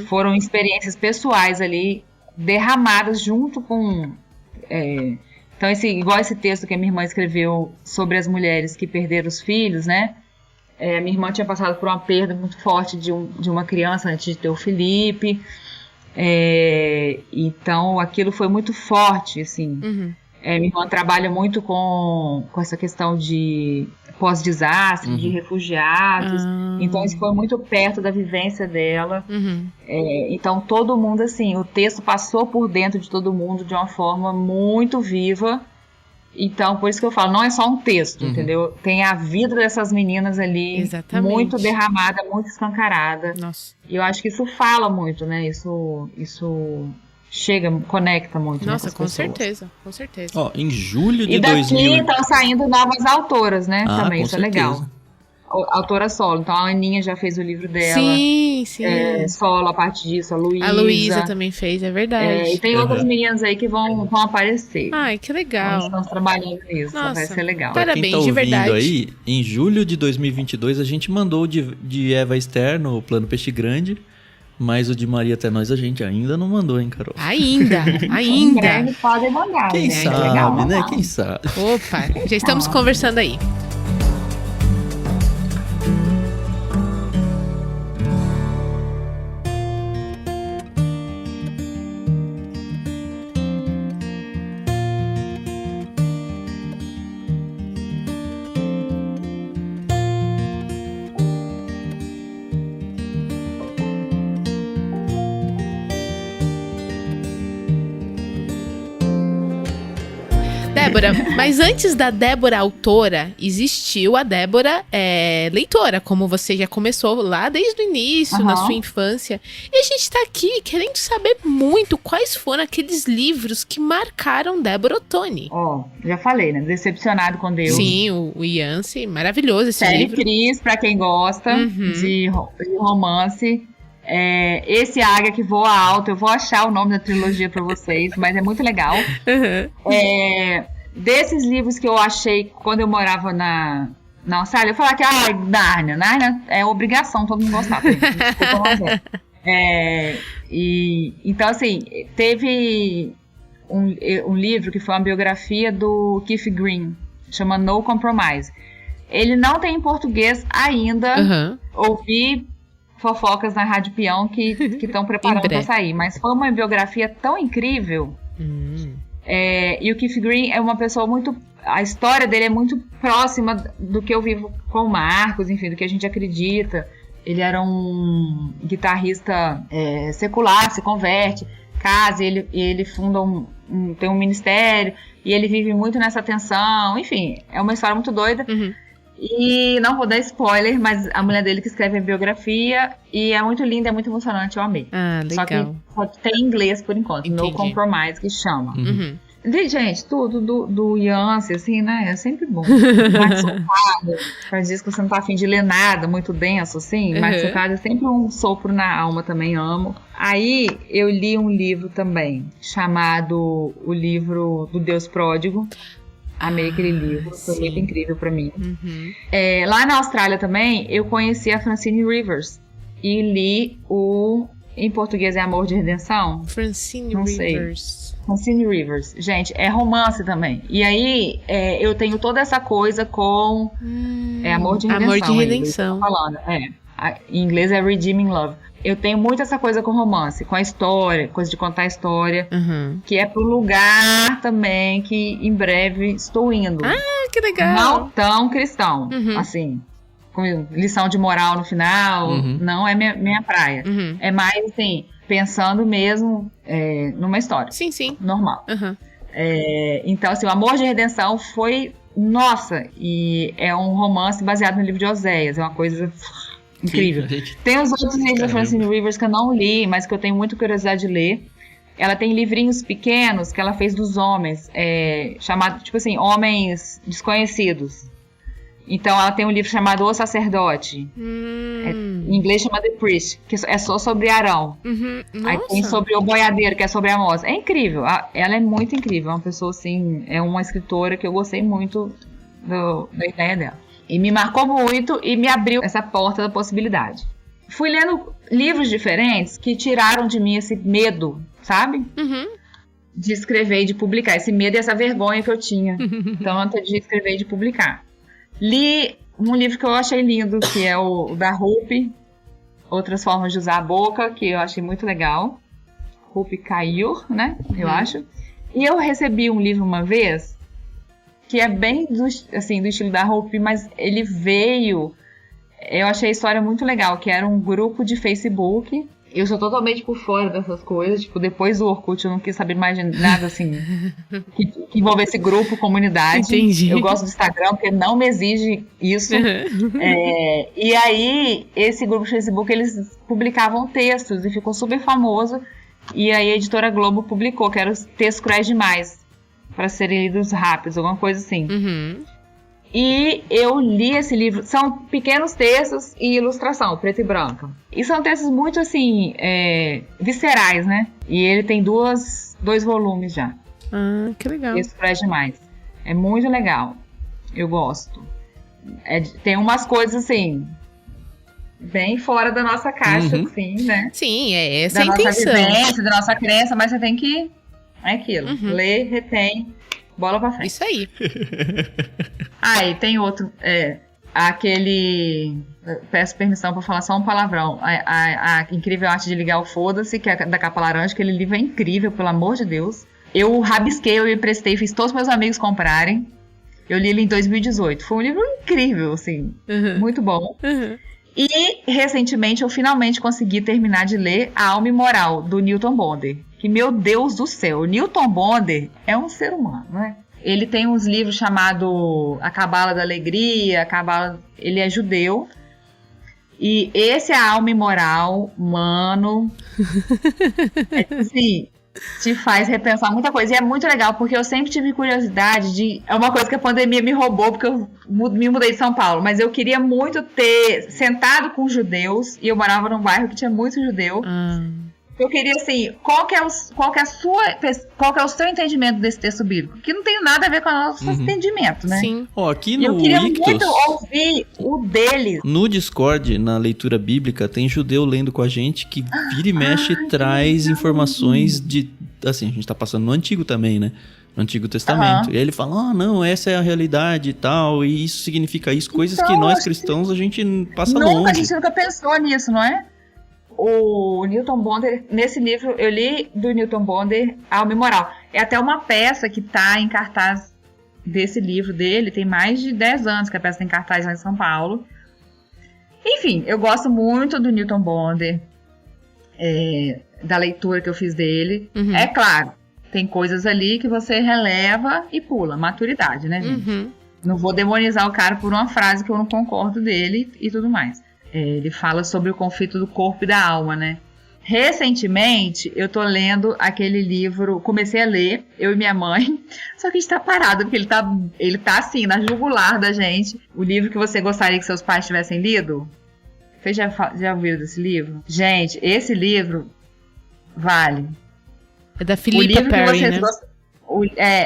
foram experiências pessoais ali, derramadas junto com... Então, igual esse texto que a minha irmã escreveu sobre as mulheres que perderam os filhos, né? A minha irmã tinha passado por uma perda muito forte de uma criança antes de ter o Felipe. Então, aquilo foi muito forte, assim. Minha irmã trabalha muito com essa questão de pós-desastre, de refugiados. Então, isso foi muito perto da vivência dela. Então, todo mundo, assim, o texto passou por dentro de todo mundo de uma forma muito viva. Então, por isso que eu falo, não é só um texto, entendeu? Tem a vida dessas meninas ali, muito derramada, muito escancarada. Nossa. E eu acho que isso fala muito, né? Isso chega, conecta muito. Nossa, né, com certeza, com certeza. Ó, em julho de e daqui 2000... estão saindo novas autoras, né? Também, isso com é legal. certeza. autora solo. Então a Aninha já fez o livro dela. Sim. Solo, a parte disso, a Luísa. A Luísa também fez, é verdade. E tem outras meninas aí que vão aparecer. Ai, que legal. Nós estamos trabalhando nisso, Nossa, vai ser legal. Parabéns, quem tá de ouvindo verdade. aí, em julho de 2022 a gente mandou de Eva Esther no Plano Peixe Grande, mas o de Maria Até Nós a gente ainda não mandou, hein, Carol? Ainda. Em breve podem mandar, Quem né? sabe, Legal, né? mandar. Quem sabe? Opa, já estamos conversando aí. Débora, mas antes da Débora autora, existiu a Débora leitora, como você já começou lá desde o início, na sua infância. E a gente tá aqui querendo saber muito quais foram aqueles livros que marcaram Débora Ottoni. Já falei, né? Decepcionado com Deus. Sim, o Yancey, maravilhoso esse Série livro. Cris, pra quem gosta de romance. Esse Águia que Voa Alto, eu vou achar o nome da trilogia pra vocês, mas é muito legal. Desses livros que eu achei quando eu morava na Austrália, eu falava que Nárnia é obrigação todo mundo gostar. Desculpa, mas então, assim, teve um livro que foi uma biografia do Keith Green, chama No Compromise. Ele não tem em português ainda. Ouvi fofocas na Rádio Peão que estão preparando para sair, mas foi uma biografia tão incrível. E o Keith Green é uma pessoa muito... A história dele é muito próxima do que eu vivo com o Marcos, enfim, do que a gente acredita. Ele era um guitarrista secular, se converte, casa, e ele funda tem um ministério, e ele vive muito nessa tensão. Enfim, é uma história muito doida. E não vou dar spoiler, mas a mulher dele que escreve a biografia, e é muito linda, é muito emocionante, eu amei. Legal. Só que tem em inglês por enquanto. Entendi. No Compromise, que chama. Gente, tudo do Yancey, assim, né? É sempre bom. Mais socado, faz dias que você não tá afim de ler nada muito denso, assim. Mais socado é sempre um sopro na alma, também amo. Aí eu li um livro também, chamado O Livro do Deus Pródigo. Amei aquele livro, foi muito incrível pra mim. Lá na Austrália também, eu conheci a Francine Rivers e li em português é Amor de Redenção? Francine Rivers. Gente, é romance também. E aí, eu tenho toda essa coisa com Amor de Redenção. Amor de Redenção. Falando. Em inglês é Redeeming Love. Eu tenho muito essa coisa com romance, com a história, coisa de contar a história, que é pro lugar também que em breve estou indo. Que legal! Não tão cristão, assim, com lição de moral no final, não é minha praia. É mais, assim, pensando mesmo numa história. Sim. Normal. Então, assim, o Amor de Redenção foi, nossa, e é um romance baseado no livro de Oséias, é uma coisa... incrível. Tem os outros livros da Francine Rivers que eu não li, mas que eu tenho muita curiosidade de ler. Ela tem livrinhos pequenos que ela fez dos homens, chamado, tipo assim, Homens Desconhecidos. Então ela tem um livro chamado O Sacerdote. Em inglês chama The Priest, que é só sobre Arão. Aí tem sobre O Boiadeiro, que é sobre Amós. É incrível, ela é muito incrível. É uma pessoa assim, é uma escritora que eu gostei muito da ideia dela. E me marcou muito e me abriu essa porta da possibilidade. Fui lendo livros diferentes que tiraram de mim esse medo, sabe? De escrever e de publicar. Esse medo e essa vergonha que eu tinha. Então, antes de escrever e de publicar. Li um livro que eu achei lindo, que é o da Rupi, Outras Formas de Usar a Boca, que eu achei muito legal. Rupi Kaur, né? Eu acho. E eu recebi um livro uma vez... que é bem do estilo da Rupi, mas ele veio... Eu achei a história muito legal, que era um grupo de Facebook. Eu sou totalmente por fora dessas coisas. Tipo, depois do Orkut, eu não quis saber mais de nada, assim, que envolvesse grupo, comunidade. Entendi. Eu gosto do Instagram, porque não me exige isso. E aí, esse grupo de Facebook, eles publicavam textos e ficou super famoso. E aí a Editora Globo publicou, que eram os textos cruéis demais, para serem lidos rápidos, alguma coisa assim. E eu li esse livro, são pequenos textos e ilustração, preto e branco. E são textos muito, assim, viscerais, né? E ele tem dois volumes já. Ah, que legal. Isso presta demais. É muito legal. Eu gosto. Tem umas coisas, assim, bem fora da nossa caixa, assim, né? Sim, essa da é a intenção. Da nossa vivência, da nossa crença, mas você tem que... É aquilo. Lê, retém, bola pra frente. Isso aí. E tem outro, aquele... Peço permissão pra falar só um palavrão. A Incrível Arte de Ligar o Foda-se, que é da capa laranja. Aquele livro é incrível, pelo amor de Deus. Eu rabisquei, eu emprestei, fiz todos os meus amigos comprarem. Eu li ele em 2018. Foi um livro incrível, assim, muito bom. E, recentemente, eu finalmente consegui terminar de ler A Alma Imoral, do Newton Bonder. Que, meu Deus do céu, o Newton Bonder é um ser humano, né? Ele tem uns livros chamados A Cabala da Alegria, ele é judeu. E esse é A Alma Imoral, mano. Assim, te faz repensar muita coisa. E é muito legal, porque eu sempre tive curiosidade de... É uma coisa que a pandemia me roubou, porque eu me mudei de São Paulo. Mas eu queria muito ter sentado com judeus. E eu morava num bairro que tinha muito judeu. Eu queria, assim, qual que é o seu entendimento desse texto bíblico? Que não tem nada a ver com o nosso entendimento, né? Sim. Aqui no eu queria Ictus, muito ouvir o deles. No Discord, na leitura bíblica, tem judeu lendo com a gente que vira e mexe traz informações de... Assim, a gente tá passando no Antigo também, né? No Antigo Testamento. E aí ele fala, não, essa é a realidade e tal, e isso significa isso. Coisas que nós cristãos, a gente passa longe. A gente nunca pensou nisso, não é? O Newton Bonder, nesse livro, eu li do Newton Bonder A Alma Imoral. É até uma peça que tá em cartaz desse livro dele, tem mais de 10 anos que a peça tem cartaz lá em São Paulo. Enfim, eu gosto muito do Newton Bonder, da leitura que eu fiz dele. É claro, tem coisas ali que você releva e pula, maturidade, né, gente? Não vou demonizar o cara por uma frase que eu não concordo dele e tudo mais. Ele fala sobre o conflito do corpo e da alma, né? Recentemente, eu tô lendo aquele livro, comecei a ler, eu e minha mãe, só que a gente tá parado, porque ele tá assim, na jugular da gente. O livro que você gostaria que seus pais tivessem lido? Vocês já ouviram desse livro? Gente, esse livro vale. É da Philippa Perry, né?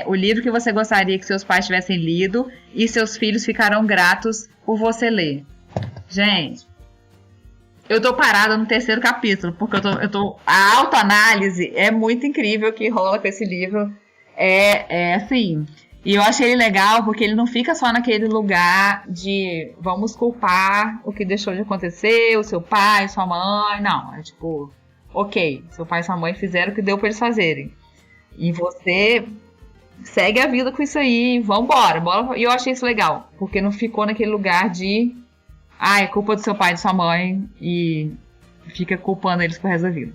O livro que você gostaria que seus pais tivessem lido e seus filhos ficarão gratos por você ler. Gente, eu tô parada no 3º capítulo, porque a autoanálise é muito incrível que rola com esse livro. Assim, e eu achei ele legal porque ele não fica só naquele lugar de vamos culpar o que deixou de acontecer, o seu pai, sua mãe. Não, é tipo, ok, seu pai e sua mãe fizeram o que deu pra eles fazerem. E você segue a vida com isso aí, vambora. E eu achei isso legal, porque não ficou naquele lugar de é culpa do seu pai e de sua mãe e fica culpando eles pro resto da vida.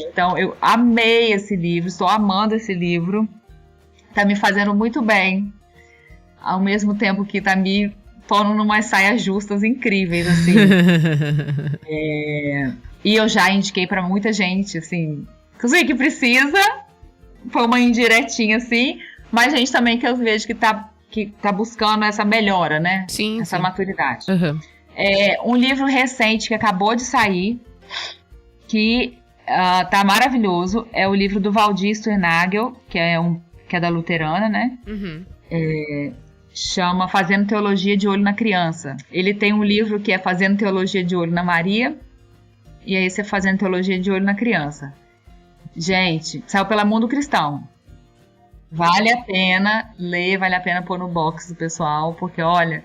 Então, eu amei esse livro, estou amando esse livro. Tá me fazendo muito bem, ao mesmo tempo que tá me pondo umas saias justas incríveis, assim. E eu já indiquei pra muita gente, assim, inclusive que precisa, foi uma indiretinha, assim, mas gente também que eu vejo que tá buscando essa melhora, né? Sim, essa sim. maturidade. Um livro recente que acabou de sair, que tá maravilhoso, é o livro do Valdir Sternagel, que é da Luterana, né? Chama Fazendo Teologia de Olho na Criança. Ele tem um livro que é Fazendo Teologia de Olho na Maria, e aí você Fazendo Teologia de Olho na Criança. Gente, saiu pela Mundo Cristão. Vale a pena ler, vale a pena pôr no box do pessoal, porque, olha,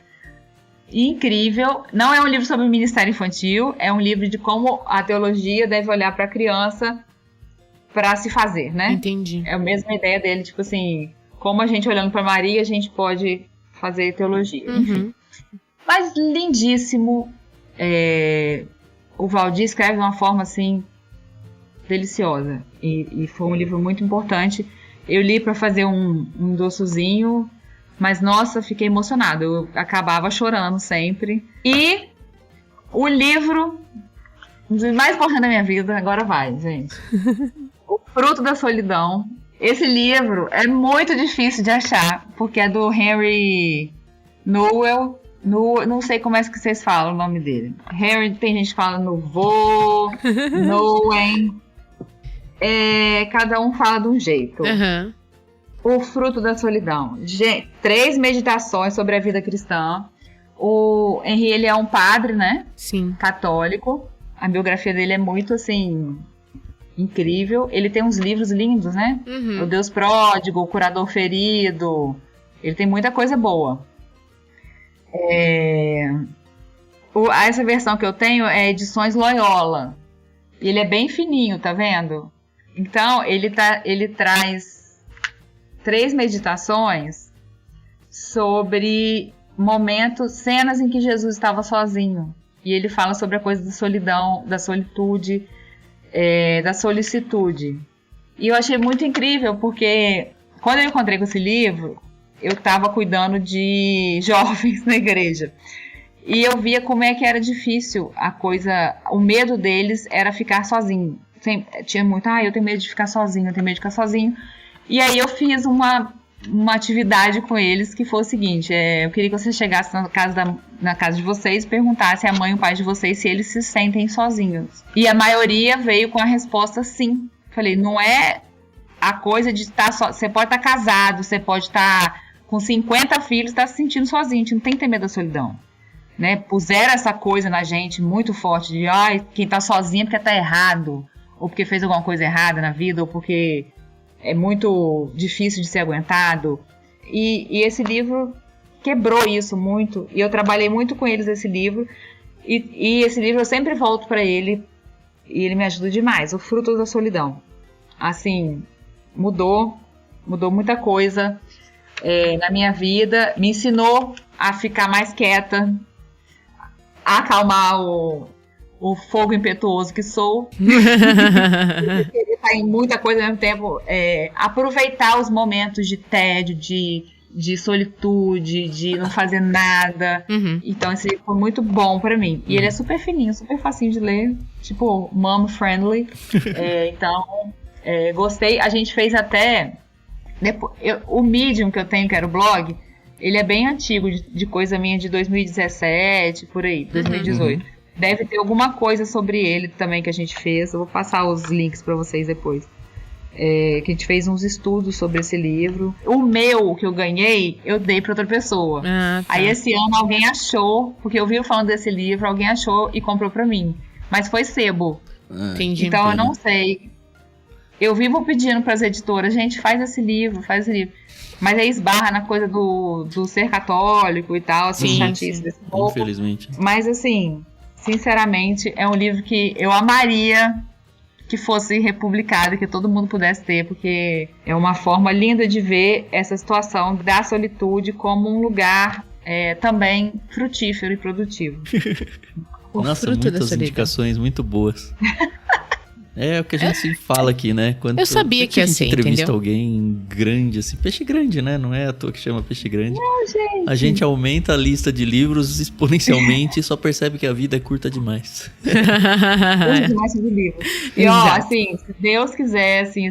incrível. Não é um livro sobre o ministério infantil, é um livro de como a teologia deve olhar para a criança para se fazer, né? Entendi. É a mesma ideia dele, tipo assim, como a gente olhando para Maria, a gente pode fazer teologia. Enfim. Mas lindíssimo. O Valdir escreve de uma forma, assim, deliciosa. E foi um livro muito importante. Eu li para fazer um doçozinho, mas, nossa, fiquei emocionada. Eu acabava chorando sempre. E o livro mais importante da minha vida, agora vai, gente. O Fruto da Solidão. Esse livro é muito difícil de achar, porque é do Henry Noel, não sei como é que vocês falam o nome dele. Harry, tem gente que fala Nouveau, Noen. Cada um fala de um jeito. Uhum. O Fruto da Solidão. 3 meditações sobre a vida cristã. O Henry, ele é um padre, né? Sim. Católico. A biografia dele é muito, assim, incrível. Ele tem uns livros lindos, né? Uhum. O Deus Pródigo, O Curador Ferido. Ele tem muita coisa boa. Essa versão que eu tenho é Edições Loyola. Ele é bem fininho, tá vendo? Então, ele traz 3 meditações sobre momentos, cenas em que Jesus estava sozinho. E ele fala sobre a coisa da solidão, da solitude, da solicitude. E eu achei muito incrível, porque quando eu encontrei com esse livro, eu estava cuidando de jovens na igreja. E eu via como é que era difícil a coisa, o medo deles era ficar sozinho. Tinha muito, eu tenho medo de ficar sozinho, eu tenho medo de ficar sozinho. E aí eu fiz uma atividade com eles que foi o seguinte, eu queria que você chegasse na casa de vocês e perguntasse à mãe e ao pai de vocês se eles se sentem sozinhos. E a maioria veio com a resposta sim. Falei, não é a coisa de estar só, você pode estar casado, você pode estar com 50 filhos, estar se sentindo sozinho, a gente não tem que ter medo da solidão. Né? Puseram essa coisa na gente muito forte de quem tá sozinho é porque tá errado, ou porque fez alguma coisa errada na vida, ou porque é muito difícil de ser aguentado. E esse livro quebrou isso muito, e eu trabalhei muito com eles esse livro, e esse livro eu sempre volto para ele, e ele me ajuda demais. O Fruto da Solidão, assim, mudou muita coisa na minha vida, me ensinou a ficar mais quieta, a acalmar o fogo impetuoso que sou, querer estar em muita coisa ao mesmo tempo, aproveitar os momentos de tédio, de solitude, de não fazer nada. Uhum. Então esse livro foi muito bom pra mim. E ele é super fininho, super facinho de ler, tipo mom friendly. Então gostei. A gente fez até o Medium que eu tenho, que era o blog, ele é bem antigo, de coisa minha de 2017, por aí, 2018. Uhum. Deve ter alguma coisa sobre ele também que a gente fez. Eu vou passar os links pra vocês depois. Que a gente fez uns estudos sobre esse livro. O meu, que eu ganhei, eu dei pra outra pessoa. Tá. Aí esse ano alguém achou, porque eu vi falando desse livro, alguém achou e comprou pra mim. Mas foi sebo. Entendi. Então eu não sei. Eu vivo pedindo pras editoras, gente, faz esse livro. Mas aí esbarra na coisa do ser católico e tal, assim, chatice desse povo. Infelizmente. Mas assim, sinceramente, é um livro que eu amaria que fosse republicado, que todo mundo pudesse ter, porque é uma forma linda de ver essa situação da solitude como um lugar também frutífero e produtivo. Nossa, muitas indicações muito boas. É o que a gente sempre fala aqui, né? Eu sabia que ia ser, entendeu? Entrevista alguém grande, assim, peixe grande, né? Não é à toa que chama peixe grande. Não, gente. A gente aumenta a lista de livros exponencialmente e só percebe que a vida é curta demais. Curta demais de livro. E ó, assim, se Deus quiser, assim,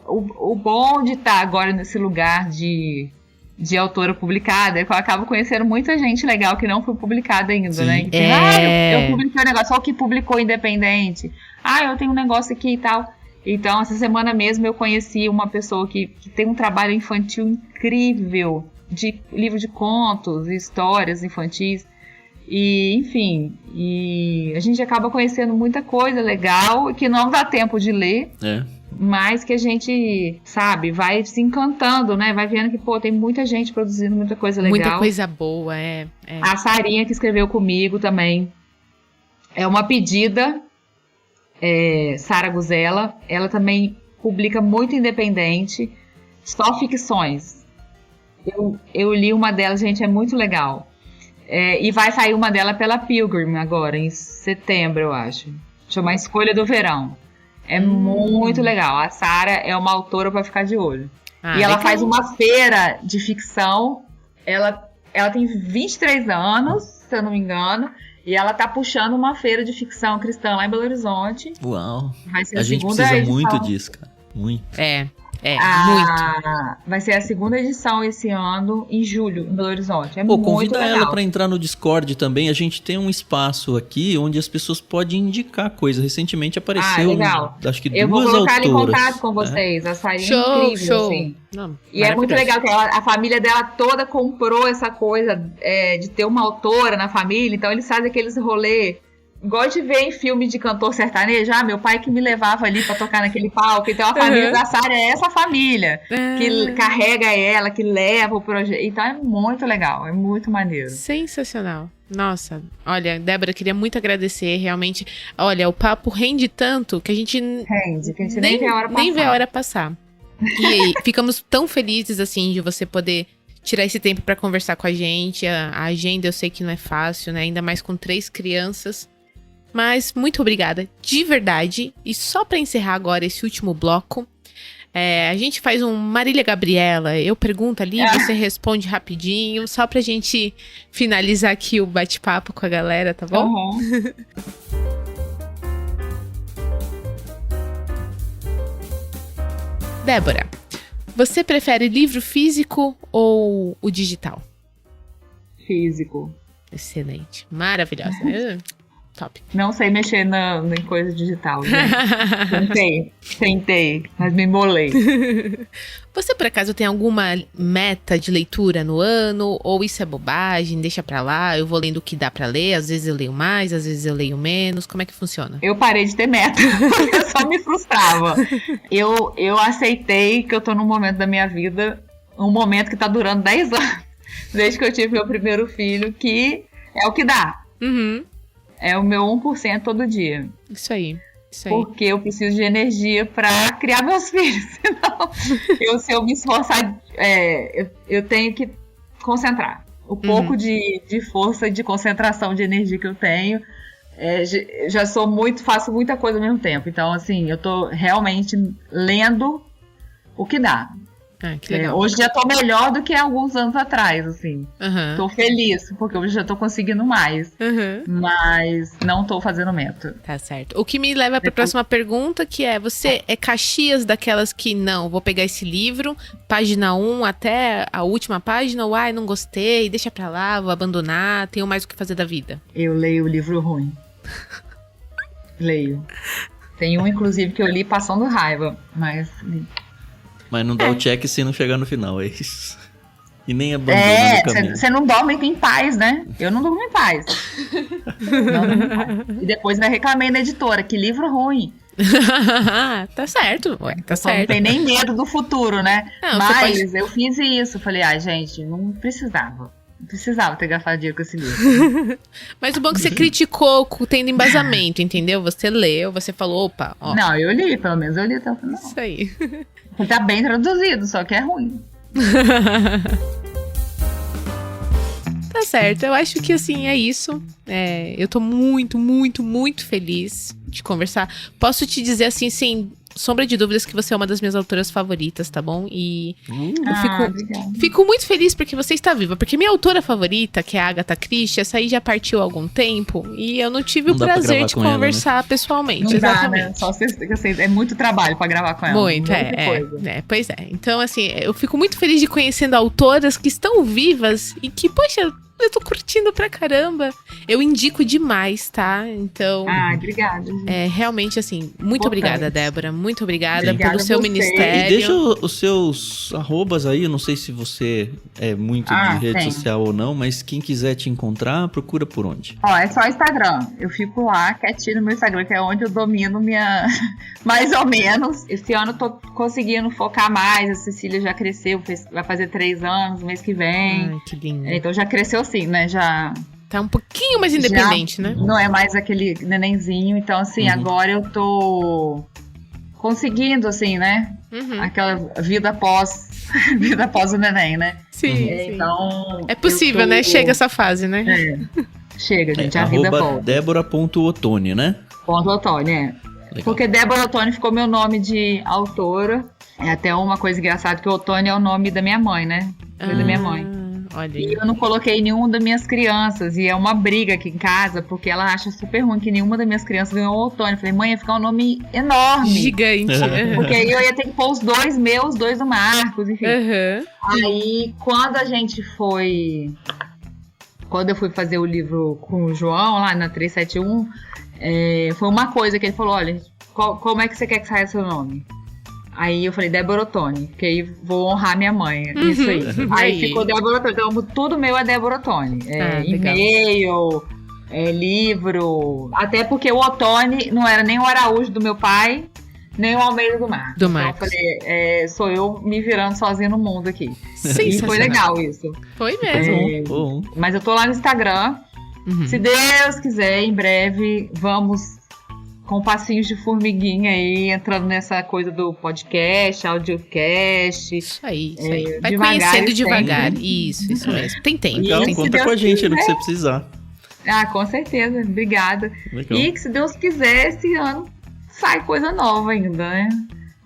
o bom de estar agora nesse lugar de autora publicada, eu acabo conhecendo muita gente legal que não foi publicada ainda, sim, né? Eu publiquei um negócio, só o que publicou independente. Eu tenho um negócio aqui e tal. Então, essa semana mesmo eu conheci uma pessoa que tem um trabalho infantil incrível, de livro de contos, histórias infantis. E, enfim, a gente acaba conhecendo muita coisa legal que não dá tempo de ler. Mas que a gente, sabe, vai se encantando, né? Vai vendo que, tem muita gente produzindo muita coisa legal. Muita coisa boa, A Sarinha, que escreveu comigo também, é uma pedida, Sara Guzella. Ela também publica muito independente, só ficções. Eu li uma delas, gente, é muito legal. E vai sair uma dela pela Pilgrim agora, em setembro, eu acho. Chama Escolha do Verão. É muito legal. A Sara é uma autora pra ficar de olho. E ela faz uma feira de ficção. Ela tem 23 anos, se eu não me engano. E ela tá puxando uma feira de ficção cristã lá em Belo Horizonte. Uau. Vai ser a gente precisa muito disso, cara. Muito. Muito. Vai ser a segunda edição esse ano, em julho, em Belo Horizonte. Pô, muito convida legal. ela pra entrar no Discord também. A gente tem um espaço aqui onde as pessoas podem indicar coisas. Recentemente apareceu, legal. acho que Eu vou duas colocar ela em autoras. contato com vocês. A Sarinha é Show, incrível, show. assim. Não, E é muito maravilhoso. legal que a família dela toda comprou essa coisa de ter uma autora na família. Então eles fazem aqueles rolê. Gosto de ver em filme de cantor sertanejo. Meu pai que me levava ali pra tocar naquele palco. Então a família da Sara é essa família que carrega ela, que leva o projeto. Então é muito legal, é muito maneiro. Sensacional. Nossa, olha, Débora, queria muito agradecer, realmente. Olha, o papo rende tanto que a gente nem vê a hora passar. Nem vê a hora passar. E ficamos tão felizes, assim, de você poder tirar esse tempo pra conversar com a gente. A agenda eu sei que não é fácil, né? Ainda mais com 3 crianças. Mas muito obrigada, de verdade. E só pra encerrar agora esse último bloco, a gente faz um Marília Gabriela. Eu pergunto ali, você responde rapidinho, só pra gente finalizar aqui o bate-papo com a galera, tá bom? Uhum. Débora, você prefere livro físico ou o digital? Físico. Excelente, maravilhosa. Top. Não sei mexer em coisa digital, gente. Tentei, mas me embolei. Você, por acaso, tem alguma meta de leitura no ano? Ou isso é bobagem, deixa pra lá, eu vou lendo o que dá pra ler, às vezes eu leio mais, às vezes eu leio menos, como é que funciona? Eu parei de ter meta, porque eu só me frustrava. Eu aceitei que eu tô num momento da minha vida, um momento que tá durando 10 anos, desde que eu tive meu primeiro filho, que é o que dá. Uhum. É o meu 1% todo dia. Isso aí. Porque eu preciso de energia pra criar meus filhos. Senão, se eu me esforçar, eu tenho que concentrar. O pouco de força e de concentração de energia que eu tenho, já faço muita coisa ao mesmo tempo. Então, assim, eu tô realmente lendo o que dá. Que legal. Hoje já tô melhor do que alguns anos atrás, assim. Uhum. Tô feliz, porque hoje já tô conseguindo mais. Uhum. Mas não tô fazendo meta. Tá certo. O que me leva pra próxima pergunta, que é, você é Caxias daquelas que, não, vou pegar esse livro, página 1 até a última página, ou, não gostei, deixa pra lá, vou abandonar, tenho mais o que fazer da vida? Eu leio o livro ruim. Leio. Tem um, inclusive, que eu li passando raiva, mas não dá o check se não chegar no final, é isso. E nem abandona no caminho. Você não dorme em paz, né? Eu não durmo em paz. Não durmo em paz. E depois vai reclamei na editora, que livro ruim. Tá certo, tá certo. Não tem nem medo do futuro, né? Não, mas eu fiz isso. Falei, gente, não precisava. Não precisava ter gastado dinheiro com esse livro. Mas o bom é que você criticou tendo embasamento, entendeu? Você leu, você falou, opa, ó. Não, eu li, pelo menos eu li até o final. Isso aí. Tá bem traduzido, só que é ruim. Tá certo, eu acho que assim, é isso. Eu tô muito, muito, muito feliz de conversar. Posso te dizer assim, sem sombra de dúvidas, que você é uma das minhas autoras favoritas, tá bom? E eu fico muito feliz porque você está viva. Porque minha autora favorita, que é a Agatha Christie, essa aí já partiu há algum tempo. E eu não tive o prazer de conversar pessoalmente. Não exatamente. dá, né? Só é muito trabalho pra gravar com ela. Muito, pois é. Então, assim, eu fico muito feliz de conhecendo autoras que estão vivas e que, poxa, eu tô curtindo pra caramba. Eu indico demais, tá? Então... obrigada. Gente. Realmente, assim, muito obrigada, Débora. Muito obrigada pelo seu você. ministério. E deixa os seus arrobas aí, eu não sei se você é muito de rede social ou não, mas quem quiser te encontrar, procura por onde? É só Instagram. Eu fico lá, quietinho no meu Instagram, que é onde eu domino minha... mais ou menos. Esse ano eu tô conseguindo focar mais. A Cecília já cresceu, vai fazer 3 anos, mês que vem. Ai, que lindo. Então já cresceu sim, né? Já... Tá um pouquinho mais independente, né? Não é mais aquele nenenzinho. Então, assim, agora eu tô conseguindo, assim, né? Aquela vida após o neném, né? Sim. Então... É possível, né? Chega essa fase, né? Chega, gente. A vida volta. Débora.Ottoni, né? .Ottoni, Legal. Porque Débora Ottoni ficou meu nome de autora. É até uma coisa engraçada, que o Ottoni é o nome da minha mãe, né? Foi da minha mãe. olha E aí. eu não coloquei nenhuma das minhas crianças. E é uma briga aqui em casa, porque ela acha super ruim que nenhuma das minhas crianças ganhou o Otônio. Eu falei, mãe, ia ficar um nome enorme. Gigante. Porque aí eu ia ter que pôr os dois meus, dois do Marcos, enfim. Aham. Aí, quando eu fui fazer o livro com o João, lá na 371, foi uma coisa que ele falou, olha, como é que você quer que saia seu nome? Aí eu falei, Débora Ottoni, porque aí vou honrar minha mãe, isso aí. Aí ficou Débora Ottoni, então tudo meu é Débora Ottoni. E-mail, livro, até porque o Ottoni não era nem o Araújo do meu pai, nem o Almeida do Marcos. Do Marcos. Então eu falei, sou eu me virando sozinha no mundo aqui. E foi legal isso. Foi mesmo. Bom. Mas eu tô lá no Instagram. Se Deus quiser, em breve, vamos com passinhos de formiguinha aí, entrando nessa coisa do podcast, audiocast. Isso aí. Vai devagar conhecendo e devagar. sempre. Isso mesmo. Tem tempo. Legal, tem conta Deus com a gente no que quiser. você precisar. Ah, com certeza. Obrigada. Legal. E que se Deus quiser, esse ano sai coisa nova ainda, né?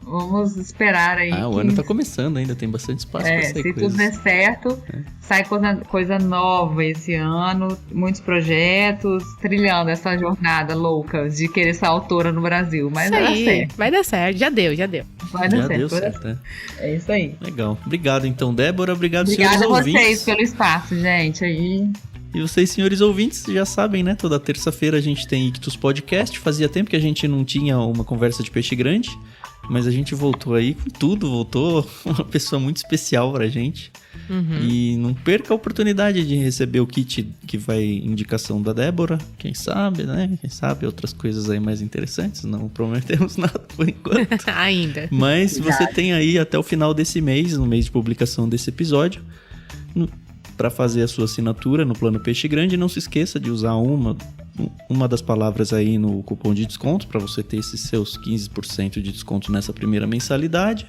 Vamos esperar aí. O ano tá começando ainda, tem bastante espaço pra sair se coisas. tudo der certo, sai coisa nova esse ano, muitos projetos, trilhando essa jornada louca de querer ser autora no Brasil. Mas Isso vai dar aí. certo. Vai dar certo. Já deu. Vai dar Já certo. deu vai dar certo, né? É isso aí. Legal. Obrigado, então, Débora. Obrigado, Obrigada a senhores vocês ouvintes. pelo espaço, gente. Aí. E vocês, senhores ouvintes, já sabem, né? Toda terça-feira a gente tem Ictus Podcast. Fazia tempo que a gente não tinha uma conversa de peixe grande, mas a gente voltou aí com tudo. Voltou uma pessoa muito especial pra gente. E não perca a oportunidade de receber o kit que vai indicação da Débora. Quem sabe, né? Quem sabe outras coisas aí mais interessantes. Não prometemos nada por enquanto. Ainda. Mas você tem aí até o final desse mês, no mês de publicação desse episódio, para fazer a sua assinatura no Plano Peixe Grande. Não se esqueça de usar uma das palavras aí no cupom de desconto para você ter esses seus 15% de desconto nessa primeira mensalidade.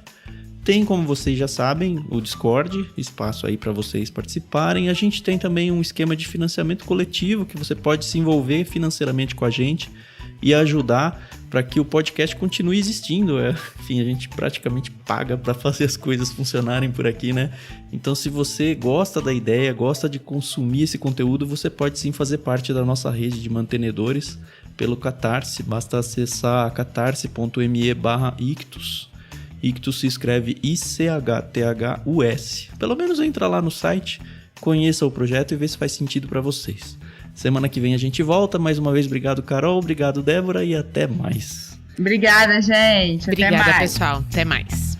Tem, como vocês já sabem, o Discord, espaço aí para vocês participarem. A gente tem também um esquema de financiamento coletivo que você pode se envolver financeiramente com a gente e ajudar para que o podcast continue existindo. Enfim, a gente praticamente paga para fazer as coisas funcionarem por aqui, né? Então, se você gosta da ideia, gosta de consumir esse conteúdo, você pode sim fazer parte da nossa rede de mantenedores pelo Catarse. Basta acessar catarse.me/ictus. Ictus se escreve ICHTHUS. Pelo menos entra lá no site, conheça o projeto e vê se faz sentido para vocês. Semana que vem a gente volta. Mais uma vez, obrigado, Carol. Obrigado, Débora. E até mais. Obrigada, gente. Obrigada, Até mais. pessoal. Até mais.